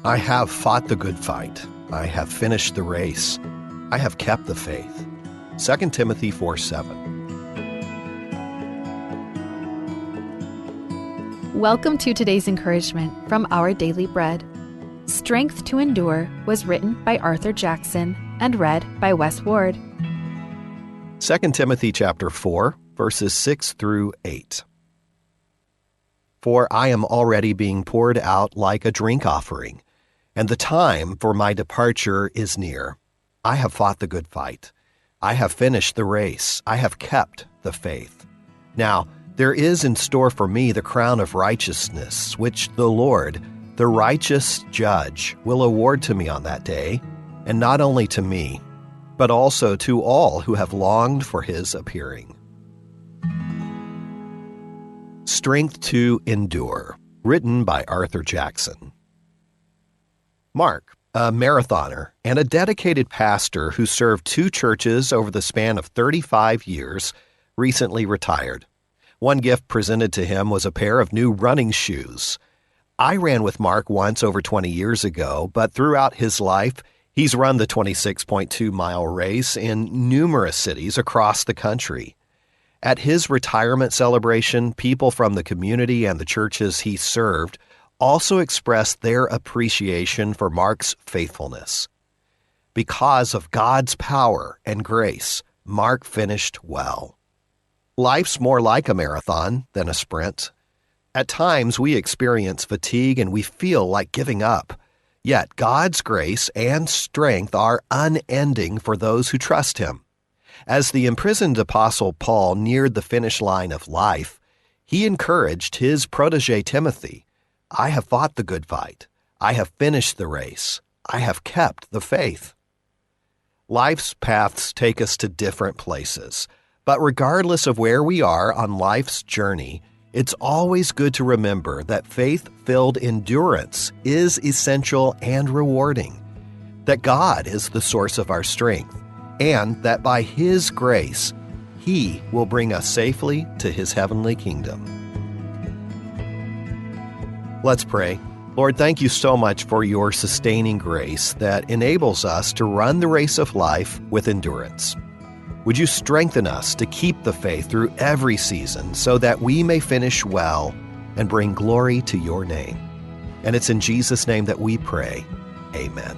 I have fought the good fight. I have finished the race. I have kept the faith. 2 Timothy 4:7. Welcome to today's encouragement from Our Daily Bread. Strength to Endure was written by Arthur Jackson and read by Wes Ward. 2 Timothy chapter 4, verses 6 through 8. For I am already being poured out like a drink offering, and the time for my departure is near. I have fought the good fight. I have finished the race. I have kept the faith. Now, there is in store for me the crown of righteousness, which the Lord, the righteous judge, will award to me on that day, and not only to me, but also to all who have longed for his appearing. Strength to Endure, written by Arthur Jackson. Mark, a marathoner and a dedicated pastor who served 2 churches over the span of 35 years, recently retired. One gift presented to him was a pair of new running shoes. I ran with Mark once over 20 years ago, but throughout his life, he's run the 26.2-mile race in numerous cities across the country. At his retirement celebration, people from the community and the churches he served also expressed their appreciation for Mark's faithfulness. Because of God's power and grace, Mark finished well. Life's more like a marathon than a sprint. At times, we experience fatigue and we feel like giving up. Yet God's grace and strength are unending for those who trust Him. As the imprisoned apostle Paul neared the finish line of life, he encouraged his protege Timothy, I have fought the good fight. I have finished the race. I have kept the faith. Life's paths take us to different places. But regardless of where we are on life's journey, it's always good to remember that faith-filled endurance is essential and rewarding, that God is the source of our strength, and that by His grace, He will bring us safely to His heavenly kingdom. Let's pray. Lord, thank you so much for your sustaining grace that enables us to run the race of life with endurance. Would you strengthen us to keep the faith through every season so that we may finish well and bring glory to your name? And it's in Jesus' name that we pray. Amen.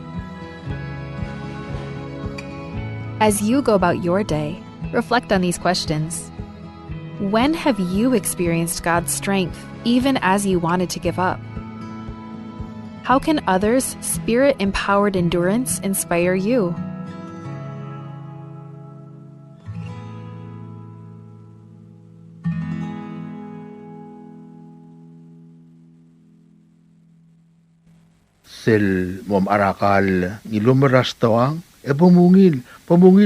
As you go about your day, reflect on these questions. When have you experienced God's strength even as you wanted to give up? How can others' Spirit-empowered endurance inspire you? Sel mom arakal ngilumeras tawang pumungil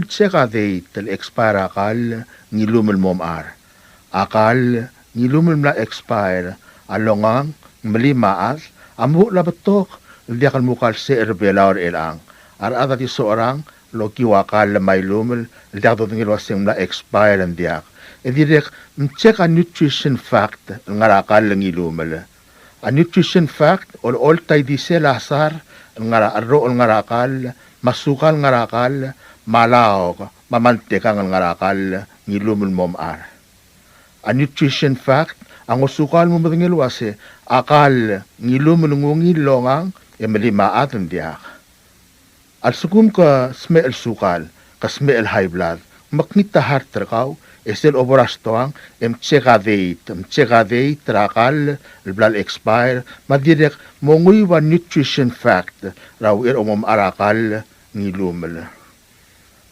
seka de tel expire akal ngilumel mom ar akal ngilumel na expire alongang melimaas amu labatok diakal mukal se erbelaur elang ar ada ti seorang loki wakal may lumel diak to ngilwasing na expire diak edirek check a nutrition fact ngarakal ngilumel. A nutrition fact, all tayo di selasar, arro ngarakal, masukal ngarakal, malaog, mamantekang ngarakal, ngilumul mom ar. A nutrition fact, ang usukal mo matangilwase, akal, ngilumul ngungil longang, emelimaat ang diak. Al sukum ka smell sukal, ka smell high blood, maknita heart trakaw, esel oboras toang mcheka date trakal blal expire madirek mongui wa nutrition fact raw omom arakal ngilumel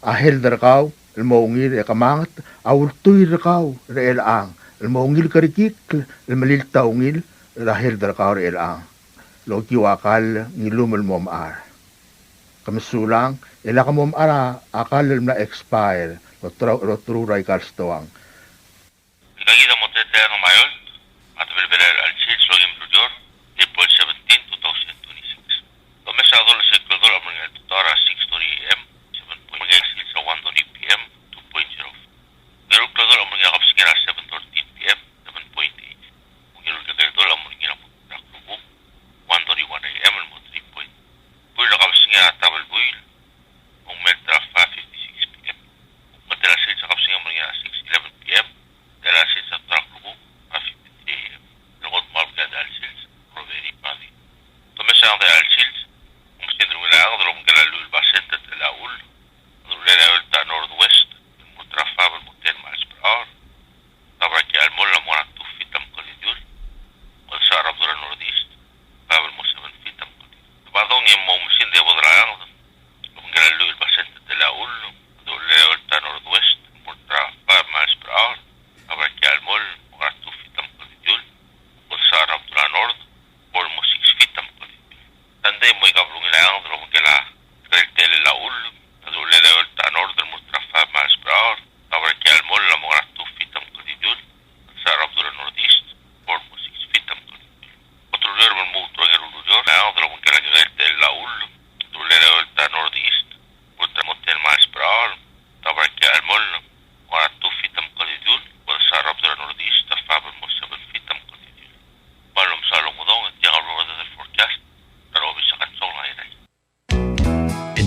ahel derkaw mongil ekamangat awultuy derkaw reel ang mongil karikik malil taungil rahel derkaw reel ang loki wakal ngilumel mom ar kamsulang ela kamom ara akal na expire Rotru Raikal Stoang. Lagi motete ng mayon at belberer al chich logim rujor April 17, 2026. Komesado la seklador among tutora 6:30 AM 7.6 sa 1:30 PM 2.0. Pero klador among kapsingera 7:30 PM 7.8. Kung yung klador among nakrubo 1:31 AM 3.0.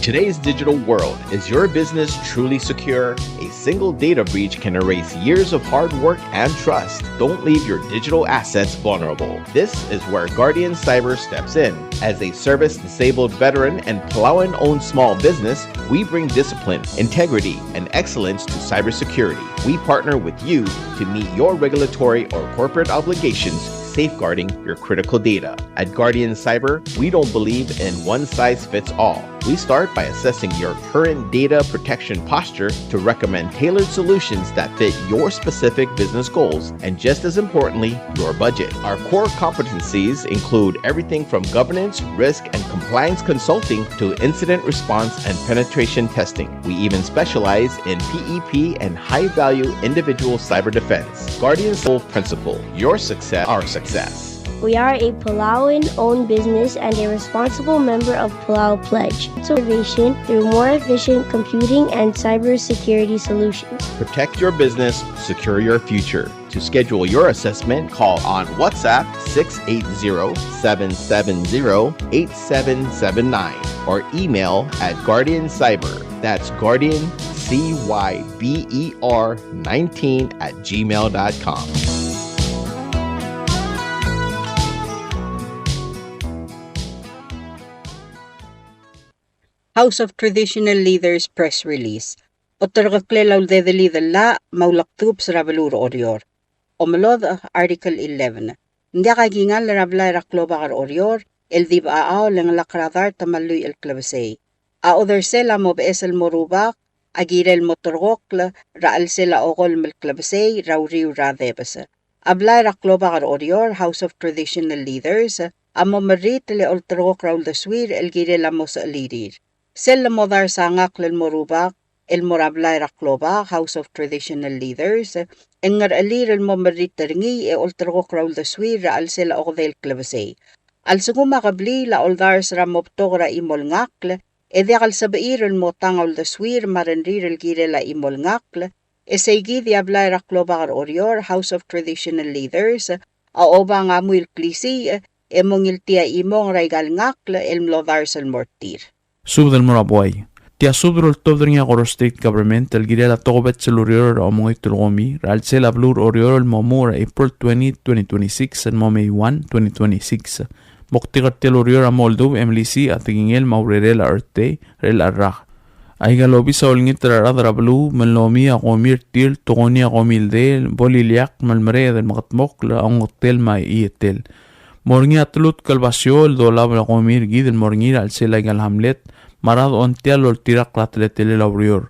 today's digital world, is your business truly secure? A single data breach can erase years of hard work and trust. Don't leave your digital assets vulnerable. This is where Guardian Cyber steps in. As a service-disabled veteran and Palauan-owned small business, we bring discipline, integrity, and excellence to cybersecurity. We partner with you to meet your regulatory or corporate obligations, safeguarding your critical data. At Guardian Cyber, we don't believe in one-size-fits-all. We start by assessing your current data protection posture to recommend tailored solutions that fit your specific business goals and, just as importantly, your budget. Our core competencies include everything from governance, risk, and compliance consulting to incident response and penetration testing. We even specialize in PEP and high-value individual cyber defense. Guardian's sole principle: your success, our success. We are a Palauan-owned business and a responsible member of Palau Pledge. Innovation through more efficient computing and cybersecurity solutions. Protect your business, secure your future. To schedule your assessment, call on WhatsApp 680-770-8779 or email at Guardian Cyber. That's Guardian CYBER19@gmail.com. House of Traditional Leaders press release. Otorgaklelaw dedalidala maulaktup sa rabalur orior. Omelod Article 11. Hindi kagingal rablay rakloba kar orior, el dib aao lang lakradar tamaluy el klabasay. Aother sela mob esel morubak, agirel motorgokla, raal sela okol mel klabasay, rauriw radebasa. Ablay rakloba kar orior, House of Traditional Leaders, amo marit le oltorgok raul daswir el girel amo sa alirir. Sel modar sangak lel morubak, el morablay rakloba, House of Traditional Leaders, engar alir el momarit taringi e oltrogok raul da swir al sela okdel klabasay. Al suguma kabli la oldar sra moptogra imol ngakle, e de al sabair el motang ol da swir marenrir el gire la imol ngakle, e seigi di ablay rakloba kar orior, House of Traditional Leaders, a oba nga muil klisi, e mongil tia imong raigal ngakle el mlodar sal mortir. Subdel Moraboy. Tia subdrol tobdringa Goro State Government el girela togobet celurior o mongoy tulgomi ralsel ablur orior el momur April 20, 2026 and May 1, 2026. Moktigar telurior a Moldov MLC at tingingel maurerela erte rel arrach. Aiga lobi sa olngit rarad rablu mellomi a gomir til togoni a gomil del boliliak malmare del makatmok la ang hotel mai ietel. Morngi atlut kalbasyo el dolab la gomir gid el morngi ralsel aiga hamlet marad ontia lol tirak latletele labrior.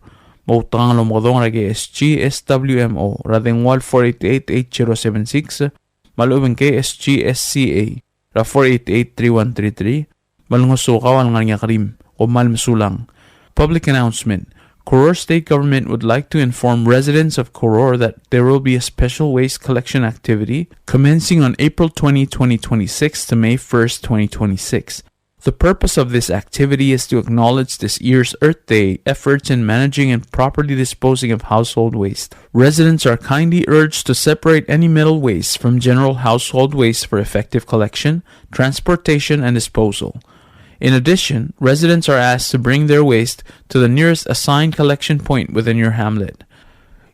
Mautang lo modong rage SG SWMO radengwal 488-8076 malubeng ke SG SCA ra 488-3133 malungosukawan nga krim o malmsulang. Public announcement. Koror State Government would like to inform residents of Koror that there will be a special waste collection activity commencing on April 20, 2026 to May 1st, 2026. The purpose of this activity is to acknowledge this year's Earth Day efforts in managing and properly disposing of household waste. Residents are kindly urged to separate any metal waste from general household waste for effective collection, transportation, and disposal. In addition, residents are asked to bring their waste to the nearest assigned collection point within your hamlet.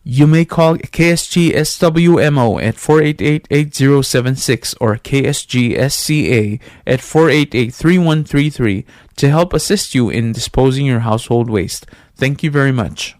You may call KSG SWMO at 488-8076 or KSG SCA at 488-3133 to help assist you in disposing your household waste. Thank you very much.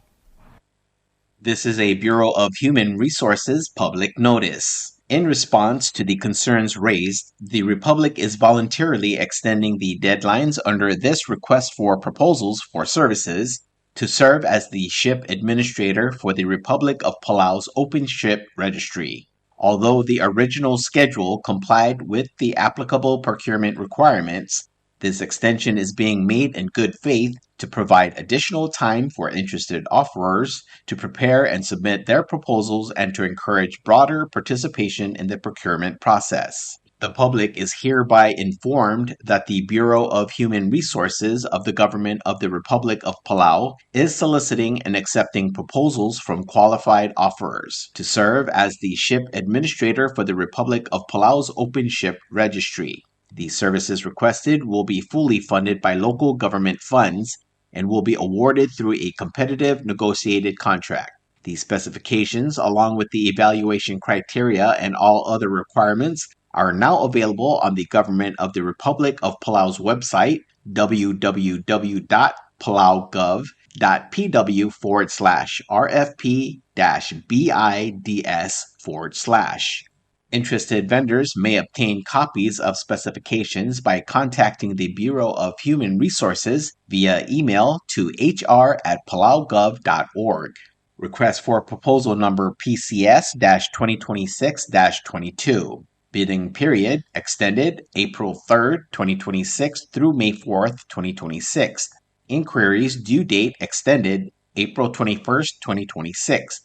This is a Bureau of Human Resources public notice. In response to the concerns raised, the Republic is voluntarily extending the deadlines under this request for proposals for services to serve as the ship administrator for the Republic of Palau's Open Ship Registry. Although the original schedule complied with the applicable procurement requirements, this extension is being made in good faith to provide additional time for interested offerers to prepare and submit their proposals and to encourage broader participation in the procurement process. The public is hereby informed that the Bureau of Human Resources of the Government of the Republic of Palau is soliciting and accepting proposals from qualified offerers to serve as the ship administrator for the Republic of Palau's Open Ship Registry. The services requested will be fully funded by local government funds and will be awarded through a competitive negotiated contract. These specifications, along with the evaluation criteria and all other requirements, are now available on the Government of the Republic of Palau's website, www.palau.gov.pw/RFP-BIDS/. Interested vendors may obtain copies of specifications by contacting the Bureau of Human Resources via email to hr@palaugov.org. Request for proposal number PCS-2026-22. Bidding period extended April 3rd, 2026 through May 4th, 2026. Inquiries due date extended April 21st, 2026.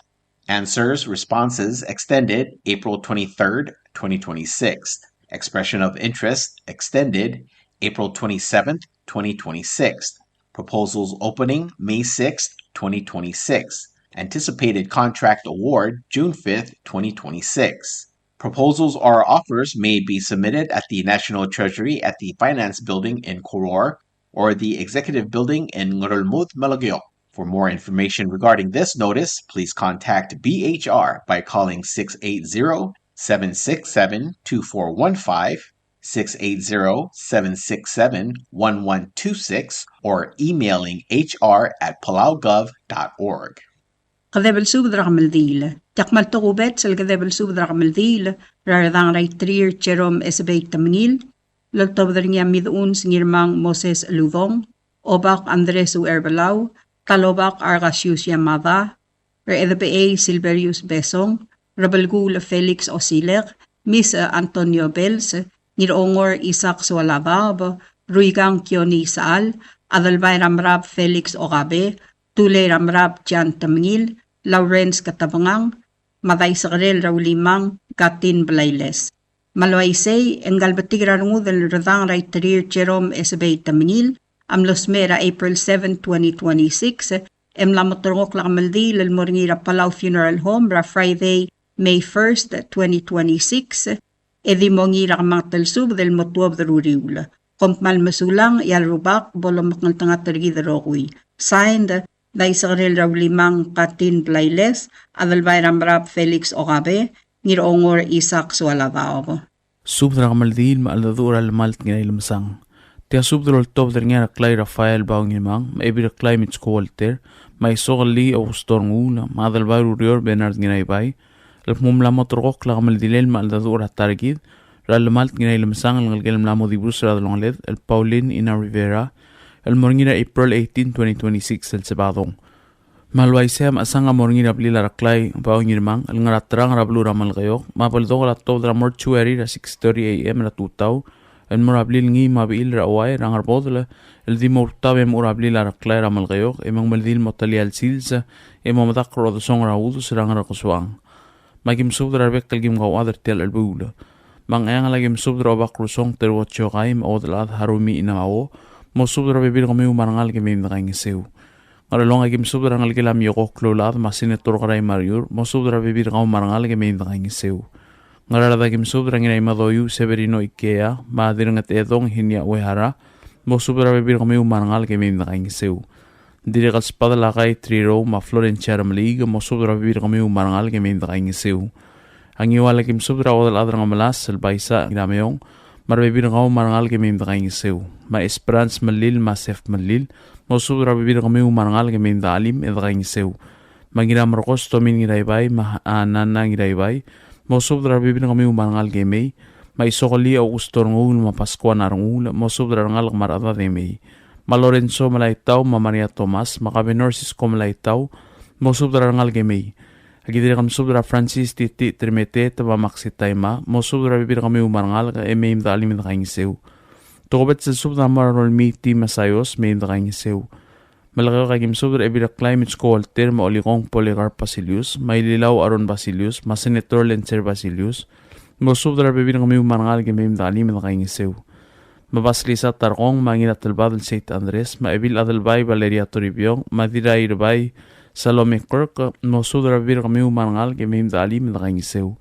Answers, responses extended April 23rd, 2026. Expression of interest extended April 27th, 2026. Proposals opening May 6th, 2026. Anticipated contract award June 5th, 2026. Proposals or offers may be submitted at the National Treasury at the Finance Building in Koror or the Executive Building in Ngurulmud, Malagyo. For more information regarding this notice, please contact BHR by calling 680-767-2415, 680-767-1126, or emailing hr@palaugov.org. Kadebel subd raqam al-dil. Takmal taqubet sal kadebel subd raqam al-dil. Raradang raitrir Jerome Esbeit Tamnil. Lagtabdringa midun singirmang Moses Ludong. Obak Andres U Erbelau. Talobak Argasius Yamada. Reedba Silverius Besong. Rabelgul Felix Osiler. Miss Antonio Bells. Nirongor Isaac Sualabab. Ruigang Kioni Saal. Adalbay Ramrab Felix Okabe. Tule Ramrab Jan Tamngil. Lawrence Katabangang, Maday Sagrel Raulimang, Gatin Blayles. Malwaisay, Engal Batigrarungu del Radang Raitrir Jerome Esbeit Tamnil, Amlosmera April 7, 2026, Lamotorok Lamaldi, Lelmoringira Palau Funeral Home, Friday, May 1st, 2026, Edimongira Matel Sub del Motuab de Ruriula. Kompmal Masulang, Yalrubak, Bolomakang Tangatergi de Rogui. Signed, Daisagrel Raulimang Katin Blayles, Adalbay Ramrab Felix Okabe, Nirongor Isaac Sualabao. Subdra Maldil Maaldadura Malt Ngailamsang. Tia subdra top der Clay Rafael Baungimang, maybe climate squalter, my sogli o stormula, Madalbay Urior Bernard Ginaibay, Mumla Motorok Lamaldilel Maaldadura Targid, Ralmalt Ngailamsang and Gelmlamo di Busra Longled, El Paulin Ina Rivera, El Morngira April 18, 2026 El Sabadong. Malwaisem asanga morngira blila raklay baungirmang el ngaratrang rablura malgayok mapaldog la todra mortuary ra 6:30 am ra tutaw el morablil ngi mabil rawai rangarbodla el dimortabe morablila raklay ra malgayok emang maldil motali al silsa emang madakro de song raudus rangar kuswang magim subdra bekal gim gaw adar tel el bula mang ayang lagim subdra bakro song terwo chogaim odlad harumi inawo mo subdra bebil kami umarangal kemi ndang seu Aralong agim subdra ngal kelam yoko klolad masine torgaray mariur mo subdra bebir gaw marangal kemi ndang seu ngarala agim subdra ngai madoyu severino ikea madir ngat edong hinya wehara mo subdra bebir kami umarangal kemi ndang seu dire gal spada lagay triro ma Florencia ramlig mo subdra bebir kami umarangal kemi ndang seu angiwala agim subdra odal adra ngamalas el baisa inameong marbibir gaw marangal kemi ndang seu ma esperance malil ma sef malil mo subdra bibir kami umarangal kemi ndalim ndang seu magira marcos tomin ngiraybay ma anana ngiraybay mo subdra bibir kami umarangal kemi ma isokoli Augusto ngul ma Pascua narungul mo subdra ngal marada demi ma Lorenzo malaitaw ma Maria Tomas ma Cabenorsis ko malaitaw mo subdra ngal kemi agidire kam subdra Francis Titi Trimete taba maksitayma mo subdra bibir kami umarangal ka eme ndalim ndang seu Tokobet sa subdra marol miti masayos may ndang seu malagaw kagim subdra ebira climate squalter ma oligong Polycarp Basilius may lilaw Aron Basilius ma Senator Lencer Basilius mo subdra bibir kami umarangal ka eme ndalim ndang seu mabaslisa tarkong manginat talbadal St. Andres ma ebil adalbay Valeria Toribio ma dira irbay Salome Kirk mo subdra bibir kami umarangal ka eme ndalim ndang seu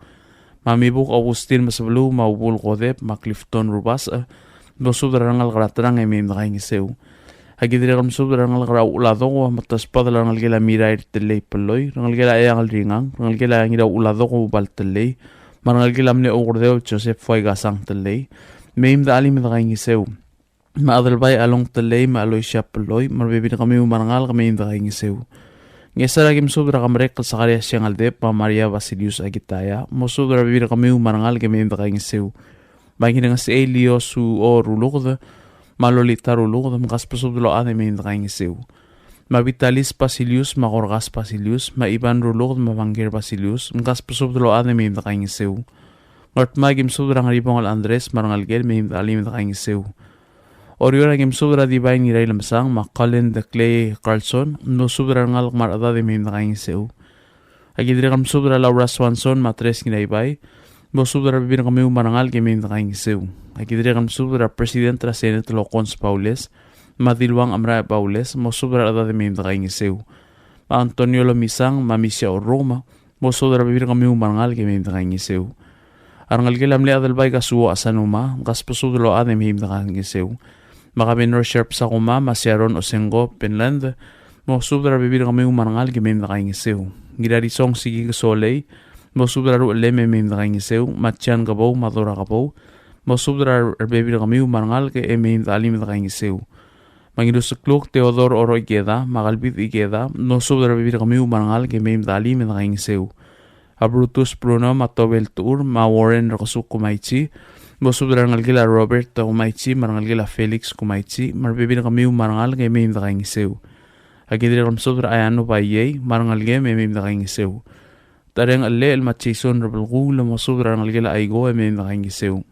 mamibuk Augustin masablu ma ubul kodep ma Clifton Rubas mo subdra ngal garatrang eme ndang seu Hagidiri kam subra ngal gra ulado ko matas padala ngal gela mirai tele peloy ngal gela yang ringang ngal gela ngira ulado ko bal tele ngal gela mne ogordeo Joseph foi gasang tele meim da ali me da ngiseu ma adal bay along tele ma aloy sya peloy marbebi kami umangal kami meim da ngiseu ngesara kim subra kam rek sakarias yang alde pa Maria Vasilius agitaya mo subra bebi kami umangal kami meim da ngiseu bagi dengan si Elio su o rulugda malolita rulugda mkas pasublo ade meim da ngiseu ma Vitalis Basilius ma Gorgas Basilius ma Ivan rulugda ma Vanger Basilius mkas pasublo ade meim da ngiseu ngot magim subra ngaribong al Andres marangal gel meim da alim da ngiseu Oriora game subra di bay ni ray lamsang ma Colin de Clay Carlson no subra ngal marada de meim da ngiseu agidre kam subra Laura Swanson ma tres ni bay mo subra bibir kami marangal ke meim da ngiseu agidre kam subra president tra Senate Locons Paules ma Dilwang Amra Paules mo subra ada de meim da ngiseu ma Antonio Lomisang ma Misia Roma mo subra bibir kami marangal ke meim da ngiseu arangal ke lamle adal bay kasuo asanuma gas pasudlo ade meim da ngiseu maka menor sharp sa kuma masyaron Osengo Finland mo subra bibir kami umangal ke meim da ngiseu girari song sigi solei mo subra ru leme meim da ngiseu matchan kabaw madura kabaw mo subra bibir kami umangal ke meim da alim da ngiseu mangido sekluk Theodore Oro Igeda magalbit Igeda no subra bibir kami umangal ke meim da alim da ngiseu Abrutus Bruno Matobel Tour ma Warren Rakasuk Kumaichi mo subra ngalgila Robert Kumaichi marangalgila Felix Kumaichi marbibir kami marangal ke meim da ngiseu agidre kam subra ayano baye marangalge meim da ngiseu tareng alle el machison rebelgu mo subra ngalgila aigo meim da ngiseu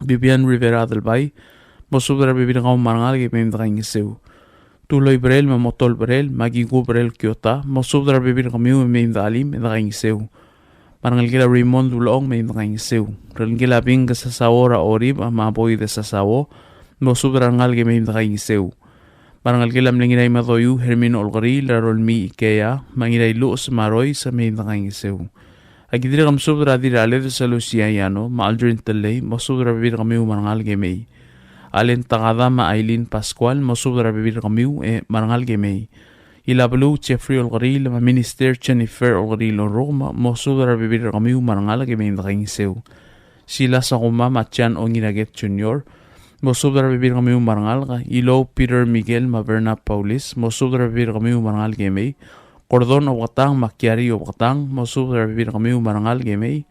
Vivian Rivera del Bay mo subra bibir kam marangal ke meim da ngiseu Tuloy Brel ma Motol Brel magigo Brel Kyota mo subra bibir kami meim da alim da ngiseu Parangal gila Raymond Dulong may ngiseu. Parangal gila bing sa sawora orib ama boy de sa sawo mo subrangal ge may ngiseu. Parangal gila mlinginay madoyu Hermin Olgari larol mi Ikea manginay luos maroy sa may ngiseu. Agidira kam subra dirale sa Lucia Yano ma Aldrin Tele mo subra bibir kami marangal ge may. Alin Takada ma Aileen Pascual mo subra bibir kami marangal ge may. Ilablu Jeffrey Olgaril ma Minister Jennifer Olgaril Roma mo subra bibir kami marangal ke meim da ngiseu sila sa kuma Machan Onginaget Jr. mo subra bibir kami marangal ka Ilo Peter Miguel ma Berna Paulis mo subra bibir kami marangal ke mei Cordon Owatang Makiari Owatang mo subra bibir kami marangal ke mei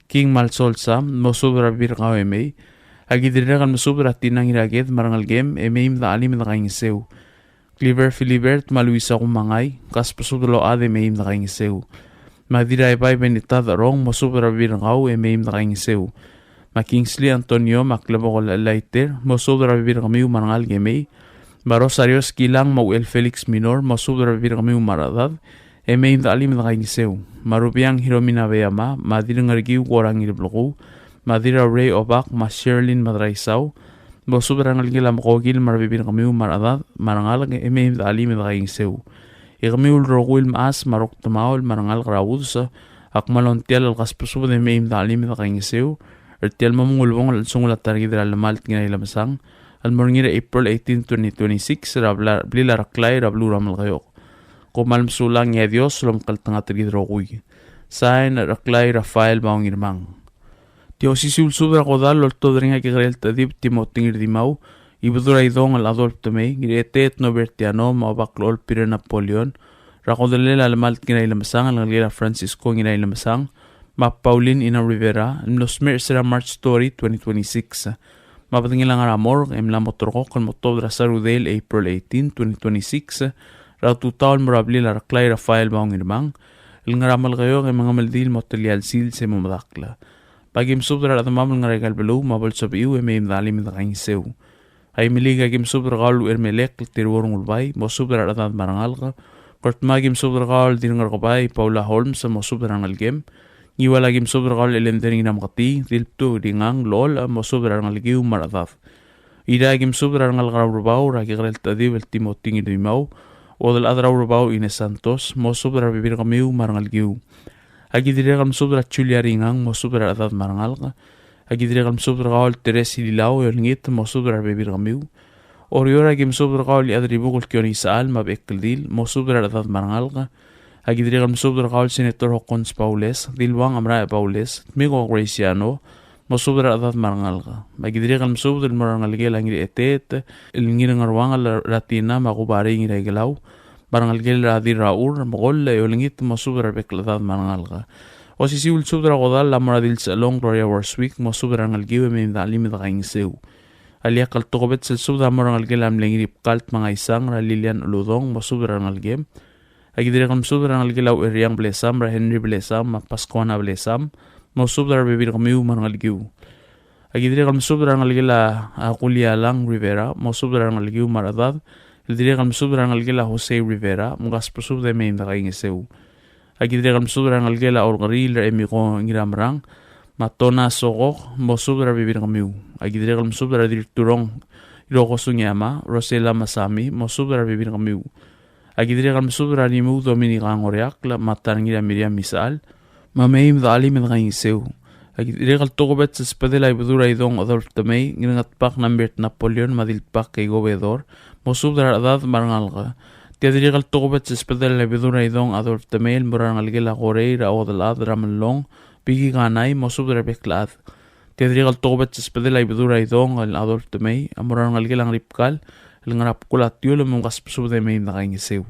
King Malsol Sam mo subra bibir kami mei agidira kan mo subra tinang iraget marangal game meim da alim da ngiseu Clever Philibert Maluisa kumangay kas pasudlo ade meim da ngiseu madira bay benita darong mo subra bibir ngaw meim da ngiseu ma Kingsley Antonio maklabo ko laiter mo subra bibir kami marangal ke mei ma Rosario Skilang mo El Felix Minor mo subra bibir kami maradad meim da alim da ngiseu marubiang Hiromina Beyama madira ngargiu korang ilbloku madira Ray Obak ma Sherlyn Madraisau mo subra ngalgila mokogil marbibir kami maradad marangal ke meim da alim da ngiseu kami ulrogul maas marok tumaol marangal krawudsa akmalon tial alkas puso de meim da alim da ngiseu tial mamungulbong al sungula targidra al malt nginay lamsang al morngira April 18, 2026 blila raklay rablu ramal kayok kumalm sulang ya Dios lom kaltanga targidra kuy sain raklay Rafael Baungirmang Tio sisul subra kodal lol todringa ke grel tadip timotingir dimau ibudura idong al adolf tome giretet no bertiano ma baklol pire Napoleon rakodele al malt nginay lamsang al ngalila Francisco nginay lamsang ma Pauline Ina Rivera nosmer sera March Story 2026 mapatingil ang amor emla motorko kon motodra sarudel April 18 2026 ratu taon morabli la raklay Rafael Baungirmang il ngaramal kayo kay mga maldil motolyal sil se mamadakla Pagim subra at mamal nga regal belu mabal sabiu meim dalim da ngiseu ay miliga gim subra galu ermelek tirworong ulbay mo subra at marangal ka kort magim subra gal dingar kabay Paula Holmes mo subra ngal gem iwala gim subra gal elendering namkati dilptu dingang lol mo subra ngal giu maradaf ida gim subra ngal garabau ra gigrel tadib el timoting idimau o del adraurabau Ines Santos mo subra bibir kamiu marangal giu agidire kam subra Julia Ringang mo subra adat marangal ka agidire kam subra gal Teresi Lilau yolngit mo subra bibir kamiu Oriora gim subdra qawl adri bugul kioni saal mab ekldil mo subdra adad marangalga agidrigal subdra qawl senator Hokons Paules dilwang amra Paules migo Graciano mo subdra adad marangalga agidrigal subdra marangalge langri etet ilngir ngarwang latina magubari ngira gelaw barangalge radi raur mogol yolingit mo subdra bekladad marangalga o si siul subdra godal la moradil salong Gloria Warswick mo subdra ngalgiwe min dalim dagaing seu aliak kaltokobet sel subda morang algem lengri kalt mga isang ra Lilian Uludong mo subda algem agidire kam subda algem law eriang blesam ra Henry blesam ma Pascuana blesam mo subda bebir kamiu marang algiu agidire kam subda algem la Julia Lang Rivera mo subda algiu maradad agidire kam subda algem la Jose Rivera mo gas subda me inda kaing seu agidire kam subda algem la Orgaril emigo ngiramrang matona sogok mo subra bibir kamiu agidire kalm subra direkturong iroko sunyama Rosela Masami mo subra bibir kamiu agidire kalm subra limu Dominika ngoriak la matangira Miriam Misal mameim dali min gaing seu agidire kal tokobet spadela ibudura idong Adolf Tamay ngingat pak nambert Napoleon madil pak kay gobedor mo subra adad marangalga tiadire kal tokobet spadela ibudura idong Adolf Tamay murangalgela goreira odalad ramalong Pigi ganay mo subra beklad. Tiadrigal tokobet spadela ibudura idong al Adolf Tamay amuran ngalgilang ripkal ngarap kulat yul mong kaspsubda may nakaing sew.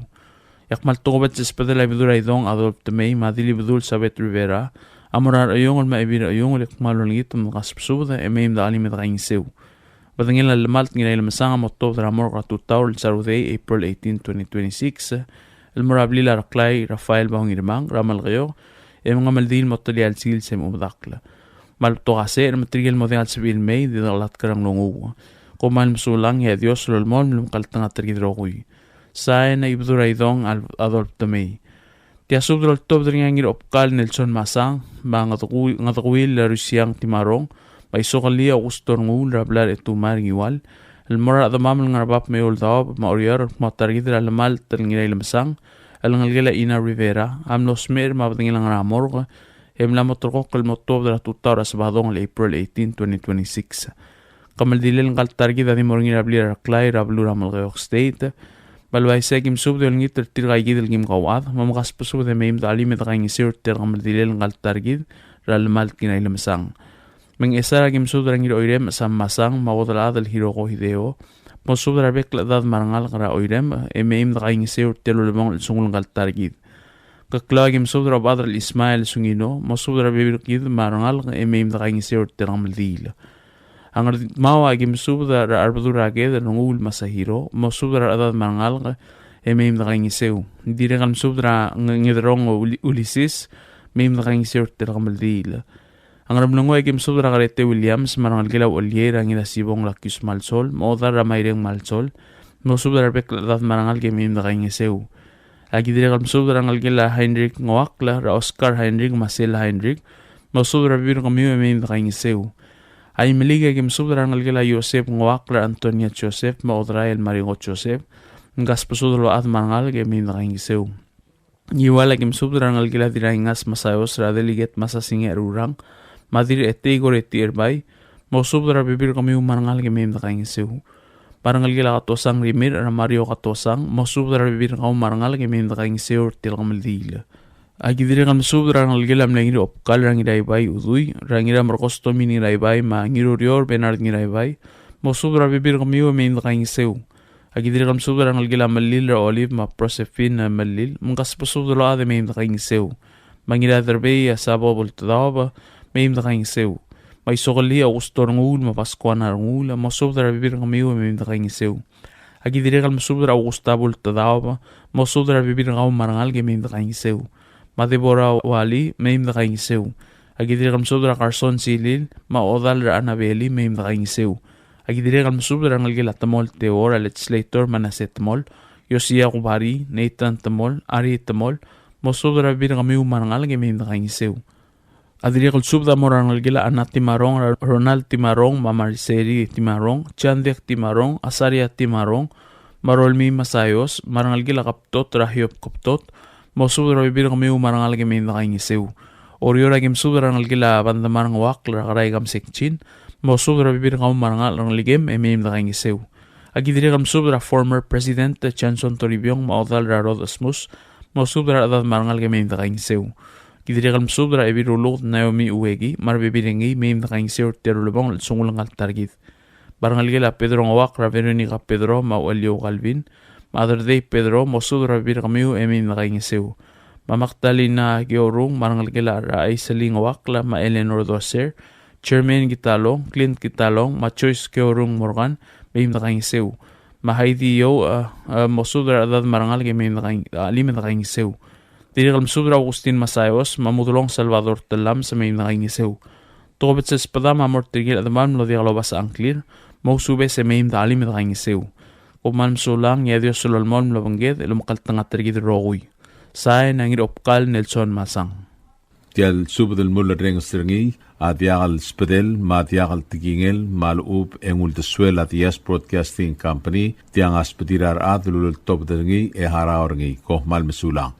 Yakmal tokobet spadela ibudura idong Adolf Tamay madili budul Sabet Rivera amuran ayong al maibira ayong yakmalon ngit mong kaspsubda may mdaali nakaing sew. Badangil al malt ngilay lamasanga motob dramor katutaw Saturday April 18, 2026 el morabli la raklay Rafael Bahong Irmang ramal kayo mga maldil motali al sil sem umdakla mal togase material model civil may di dalat karang longu kumal msulang ya Dios lolmol lum kaltang atrigidrogoy sa na ibdura idong al Adolf Tamay tia subdrol top dringangir opkal Nelson Masang ngatakwil la Rusyang Timarong may sokali Augusto ngul rablar etumar ngiwal el mora adamam ngarabap may uldawab maoriar matargidra lamal talngilay lamsang alangalgela Ina Rivera amnos mer mabdingilang ramor emla motorkok el motob de la tutara sabadong el April 18, 2026 kamaldilel ngal targida di moringira blir klay rablura malgayok state balway segim subdo el ngit tirgay gidel gim kawad mamagas puso de meim dali med kaing sir ter kamaldilel ngal targid ralmal kinay lamsang meng esara gim subdo ngir oirem sam masang mawodala del hiroko hideo mo subra bekla dad marangal kara oirem emeim dakaing seur telo lemong sungul ngal targid kaklagim subra badr Ismail sungino mo subra bebirkid marangal emeim dakaing seur teram dil angar mawa gim subra arbadura ged ngul masahiro mo subra dad marangal emeim dakaing seu diregal subra ngidrong Ulises meim dakaing seur teram dil ang ramlungo ay kim subra karete Williams marangal gilaw Oliera ngila sibong lakis malsol moda ramayreng malsol mo subra beklat marangal gemim da kaing seu agi dire kam subra ngal gila Heinrich ngwakla ra Oscar Heinrich Marcela Heinrich mo subra bir kami memim da kaing seu ay meliga kim subra ngal gila Joseph ngwakla Antonia Joseph mo Odrael Maringo Joseph ngas pusudro at marangal gemim da kaing seu Iwala kim subra ngal gila diraingas masayos ra deliget masasinge rurang Madir etego retirbai mo subra bibir kami umarangal gemem da kaing seu parangal gila katosang rimir ra Mario katosang mo subra bibir kami umarangal gemem da kaing seu til kamaldila agidire kam subra ngal gila mlengir opkal rangirai bai udui rangira markosto mini rai bai ma ngirurior Bernard ngirai bai mo subra bibir kami gemem da kaing seu agidire kam subra ngal gila malil ra Olive ma Proserpine malil mungkas pusubra ade mem da kaing seu mangira derbe asabo boltadaba meim da kaing seu may sokali Augusto ngul ma Pascuana ngul mo subra bibir kamiu meim da kaing seu agi dire kal subra Augustavo tadawa mo subra bibir ngau marangal ge meim da kaing seu ma Deborah Wali meim da kaing seu agi dire kal subra Carson Silil ma Odal ra Anabeli meim da kaing seu agi dire kal subra ngal ge latamol teora legislator Manaset mol Yosia Kubari Nathan Tamol Ari Tamol mo subra bibir kamiu marangal ge meim da kaing seu Adriel subda morangal gila Anat Timarong, Ronald Timarong, Mamariseri Timarong, Chandek Timarong, Asaria Timarong, Marolmi Masayos, marangal gila Kaptot, Rahiop Kaptot, mo subda bibir kami marangal gimi na kaing isew. Oriora gim subda rangal gila bandamarang wak, lakaray gam sekchin, mo subda bibir kami marangal ang ligem, emim na kaing isew. Agidiri kamsubra former President Chanson Toribiong maudal rarod asmus, mausubra adad marangal ke meim takaing sew. Gidiri kamsubra ebirulog Naomi Uwegi, marbibiringi meim takaing sew terulubong sungulang targit. Barangal gila Pedro ngawak ra Veronica Pedro mau Elio Calvin, Mother Day Pedro mausubra bir kamiu meim takaing sew. Mamaktalina Giorung marangal gila ra ay saling ngawak la ma Eleanor Doser, Chairman Gitalong, Clint Gitalong, ma Choice Giorung Morgan, meim takaing sew. Mahaidi yo mosudra adad marangal ke meim takaing sew. Diri kalmsubra Agustin Masayos, mamutulong Salvador Telam sa meim takaing sew. Tokobet sa espada mamortigil adamam lo di kalobas angklir, mausube sa meim takaing sew. Kuman sulang ya Dios sulolmon mlabangged elumakal tangat tergid roguy. Say nangir opkal Nelson Masang. Tial subdel mulla reng stringi adiagal spedel madiagal tigingel malub engul de suela dias broadcasting company tiang aspedirar adlul top dengi haraorngi ko mal mesulang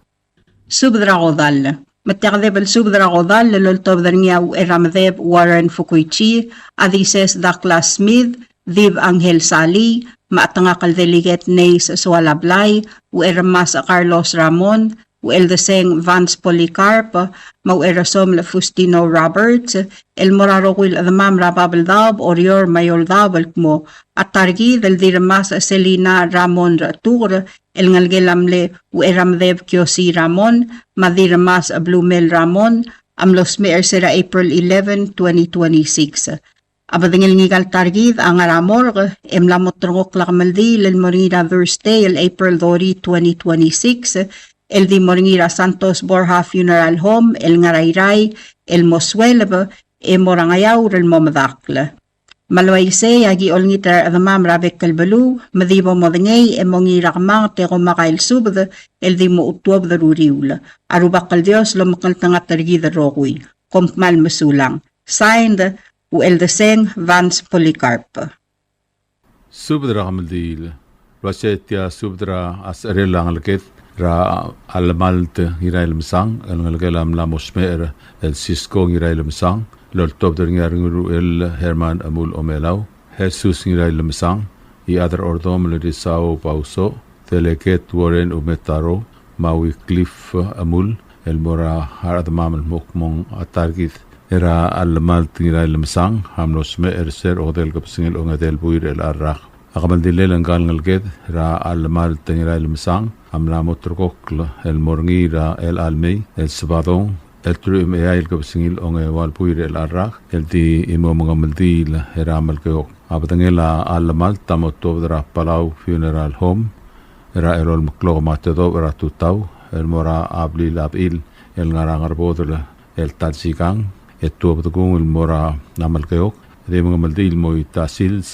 subdra godal متغذب السبدرا غضال للطب درنيا وإرامذيب وارن فوكويتشي أديسيس داكلا سميث ذيب أنهيل سالي ما أتنقل ذليجت نيس سوالا بلاي وإرماس كارلوس رامون وإلدسين فانس بوليكارب مو إرسوم لفوستينو روبرت المراروغويل أذمام راباب الضاب أوريور مايول ضاب الكمو التارجي ذل ديرماس سيلينا رامون راتور النلجلاملي وإرامذيب كيوسي رامون ما ديرماس بلوميل رامون أملوس ميرسيرا April 11, 2026 Abadingil ngigal targid ang aramorg emlamot trongok lakmaldi lilmorira Thursday April 30, 2026 el di Moringira Santos Borja Funeral Home, el Ngarayray, el Moswelb, e Morangayaw, el Momadakla. Malwayse, agi olngitar adamam rabek kalbalu, madibo modingay, e mongirakmang te kumakail subd, el di mo utuab daruriul. Arubakal Dios, lomakal tangat targi darokuy. Kompmal masulang. Signed, Ueldeseng Vance Polycarp. subdra kamaldil rasetia subdra asarela ngalket ra almalt irail misang ngalgelam la mosmer el Cisco irail misang lol top der ngarnguru el Herman Amul Omelau Jesus irail misang I other ordom le Sao Pauso teleket Warren Umetaro Maui Cliff Amul el Mora harad mamel mokmong atargit era almalt irail misang hamlos me ser odel kapsingel ongadel buir el arrak Akamaldilel ang ngalged ra almalt irail misang amla motrokokl el morngira el almei el sabadong el trum el kapsingil onge wal puir el arrak el di imo mga maldil heramal kayok abadangela almal tamotov dra Palau Funeral Home era erol mklog matado era tutaw el mora abli labil el ngarangar bodla el talsikang etuab el mora namal kayok de mga maldil mo itasils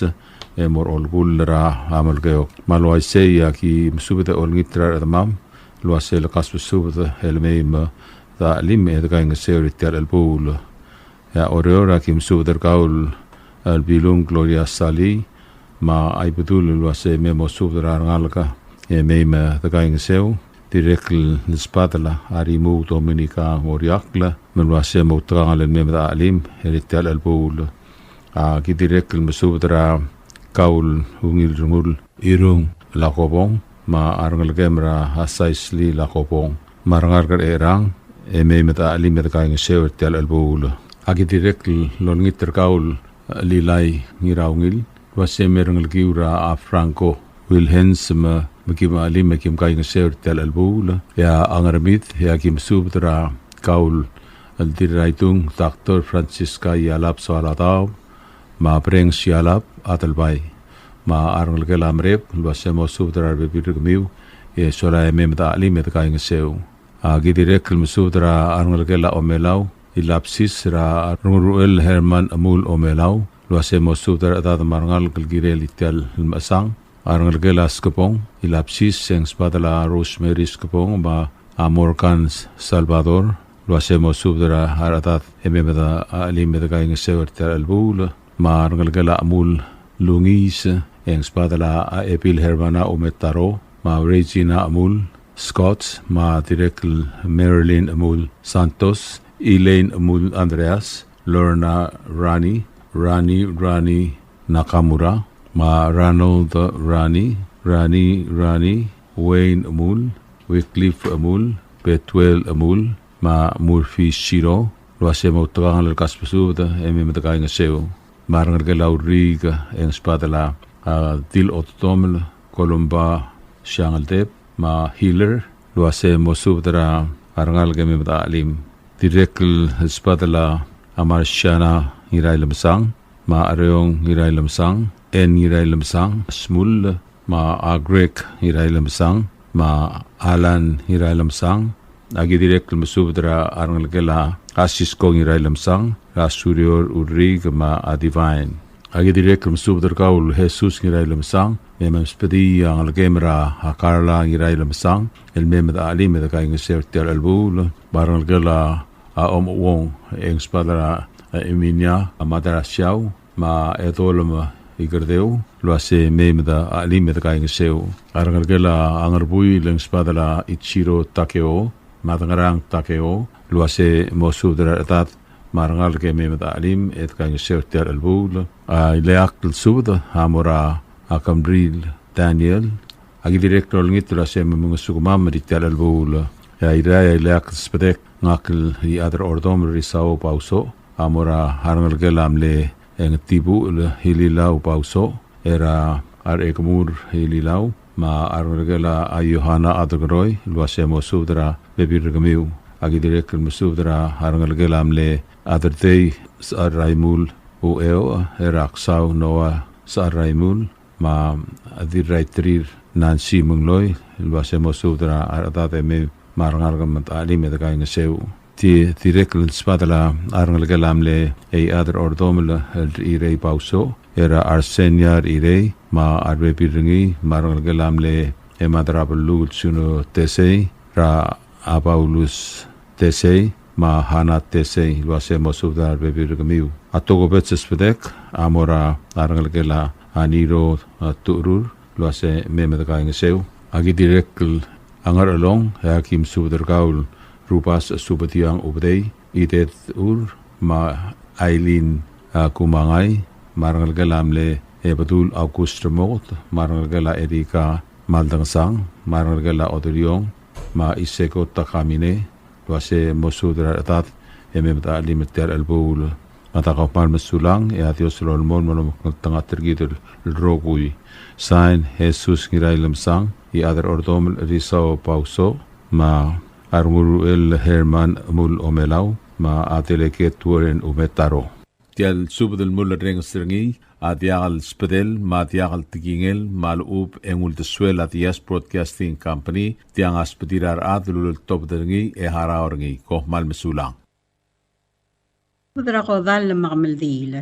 mor olgul ra amal gayok malway seya ki msubita olngitra adamam luase la kasbu subita elmeima da lim edgaing seuritel albul ya orora ki msubita kaul albilung Gloria Sali ma aibudul luase memo subita ngalka meima edgaing seu direkl nispadala arimu dominika moriakla melwase mo trangal memda alim eritel albul ki direkl msubita kaul hungil rungul irung lakobong ma arangal gemra hasaisli lakobong marangar gar erang meta alimet kaing sewer tel albul agi direk longiter kaul lilai ngiraungil wase merangal giura a Franco Wilhens ma makim alim makim kaing sewer tel albul ya angarmit ya kim subtra kaul aldiraitung Dr. Francisca Yalap Salataw ma preng sialap atalbay ma arngal kelam rep luasemo subdra bebirgmiu e sola memda ali met kaing seu gidirek musudra arngal kela omelau ilapsis ra arngal Herman Amul Omelau luasemo subdra adad marngal gilgirel itel masang arngal kela skopong ilapsis seng spadala Rosemary skopong ma Amorcan Salvador luasemo subdra haratat memda ali met kaing seu tel albul ma arngal kela Amul Lungis ang spadala Epil Hermana Umetaro ma Regina Amul Scott ma Direkl Marilyn Amul Santos Elaine Amul Andreas Lorna Rani Nakamura ma Ronald Rani, Wayne Amul, Wycliffe Amul, Betuel Amul, ma Murphy Shiro, Luase mo tukangan lalkas pasuda, emi matakay nga seo, marangal ka lauriga, ang spadala, Dil Ototomel, Columba Shangaltep, ma Healer, Luase mo subdara, arangal ka mi mataalim, Direkl spadala, Amar Shana, Hiray Lamsang, ma Areong Hiray Lamsang, En Hiray Lamsang, Smul, ma Agrek Hiray Lamsang, ma Alan Hiray Lamsang, agi Direkl masubdara, arangal ka la, Asis kong Hiray Lamsang, Rasurior Urig ma Adivine. Agi Direkl masubdar kaul Jesus Hiray Lamsang, memang spedi ang algemra Hakarla Hiray Lamsang, el memad alim eda kay ngesertial albul, barang gala Om Wong eng spadara Eminya Amadara Xiao, ma etolama Igardeu, luase memada alim eda kay ngeseu. Arang gala angarbui leng spadala Ichiro Takeo, matangarang Takeo, luase mosubdara etat marangal ke memada alim et kay ngesertial albul. Ileak subda hamora akambril Daniel agi direktor ngit luase memungasugumam ritial albul. Irai ileak spedek ngakil i adar ordom risao pauso amora harangal ke lamle eng tibu hililau pauso era ar ekumur hililau ma arangal ke la Yohana adroy luase mosubdara bebir gamiu agi direktor musubdara harangal ke lamle adrtei sa Raimul o era aksau noa sa Raimul ma adirai trir Nancy Mungloy luase mosubdara aratate me marangal ka matali me takay nga sew ti direkl spadala arangal ka lamle ay adar ordomel irei pauso era Arseniar irei ma arbe piringi marangal ka lamle e madrabul suno tesei ra apaulus tesei ma hana tesei luase mosubdar bebirgamiu atogo betses pedek amora arangal ka la aniro turur luase me takay nga sew agi direkl angar along hakim subdar kaul rupas subatiang ubdei itet ma Aileen kumangay marangal galamle ebatul August Remot marangal gala Erika Maldangsang marangal gala Odoryong ma Iseko Takamine luase mosudra atat ememta limiter albul matakapan masulang atios lolmon manumok tangatergitul rogui sign Jesus Hiray Lamsang i adar ordom risao pauso ma armuru el Herman mul omelaw ma ateleket turen umetaro tial subdel mul reng stringi atial spedel ma tial tigingel malub engul de suela tias broadcasting company tiang aspedirar adlul top dengi e haraorngi ko mal mesulang subdra ko dal makamaldil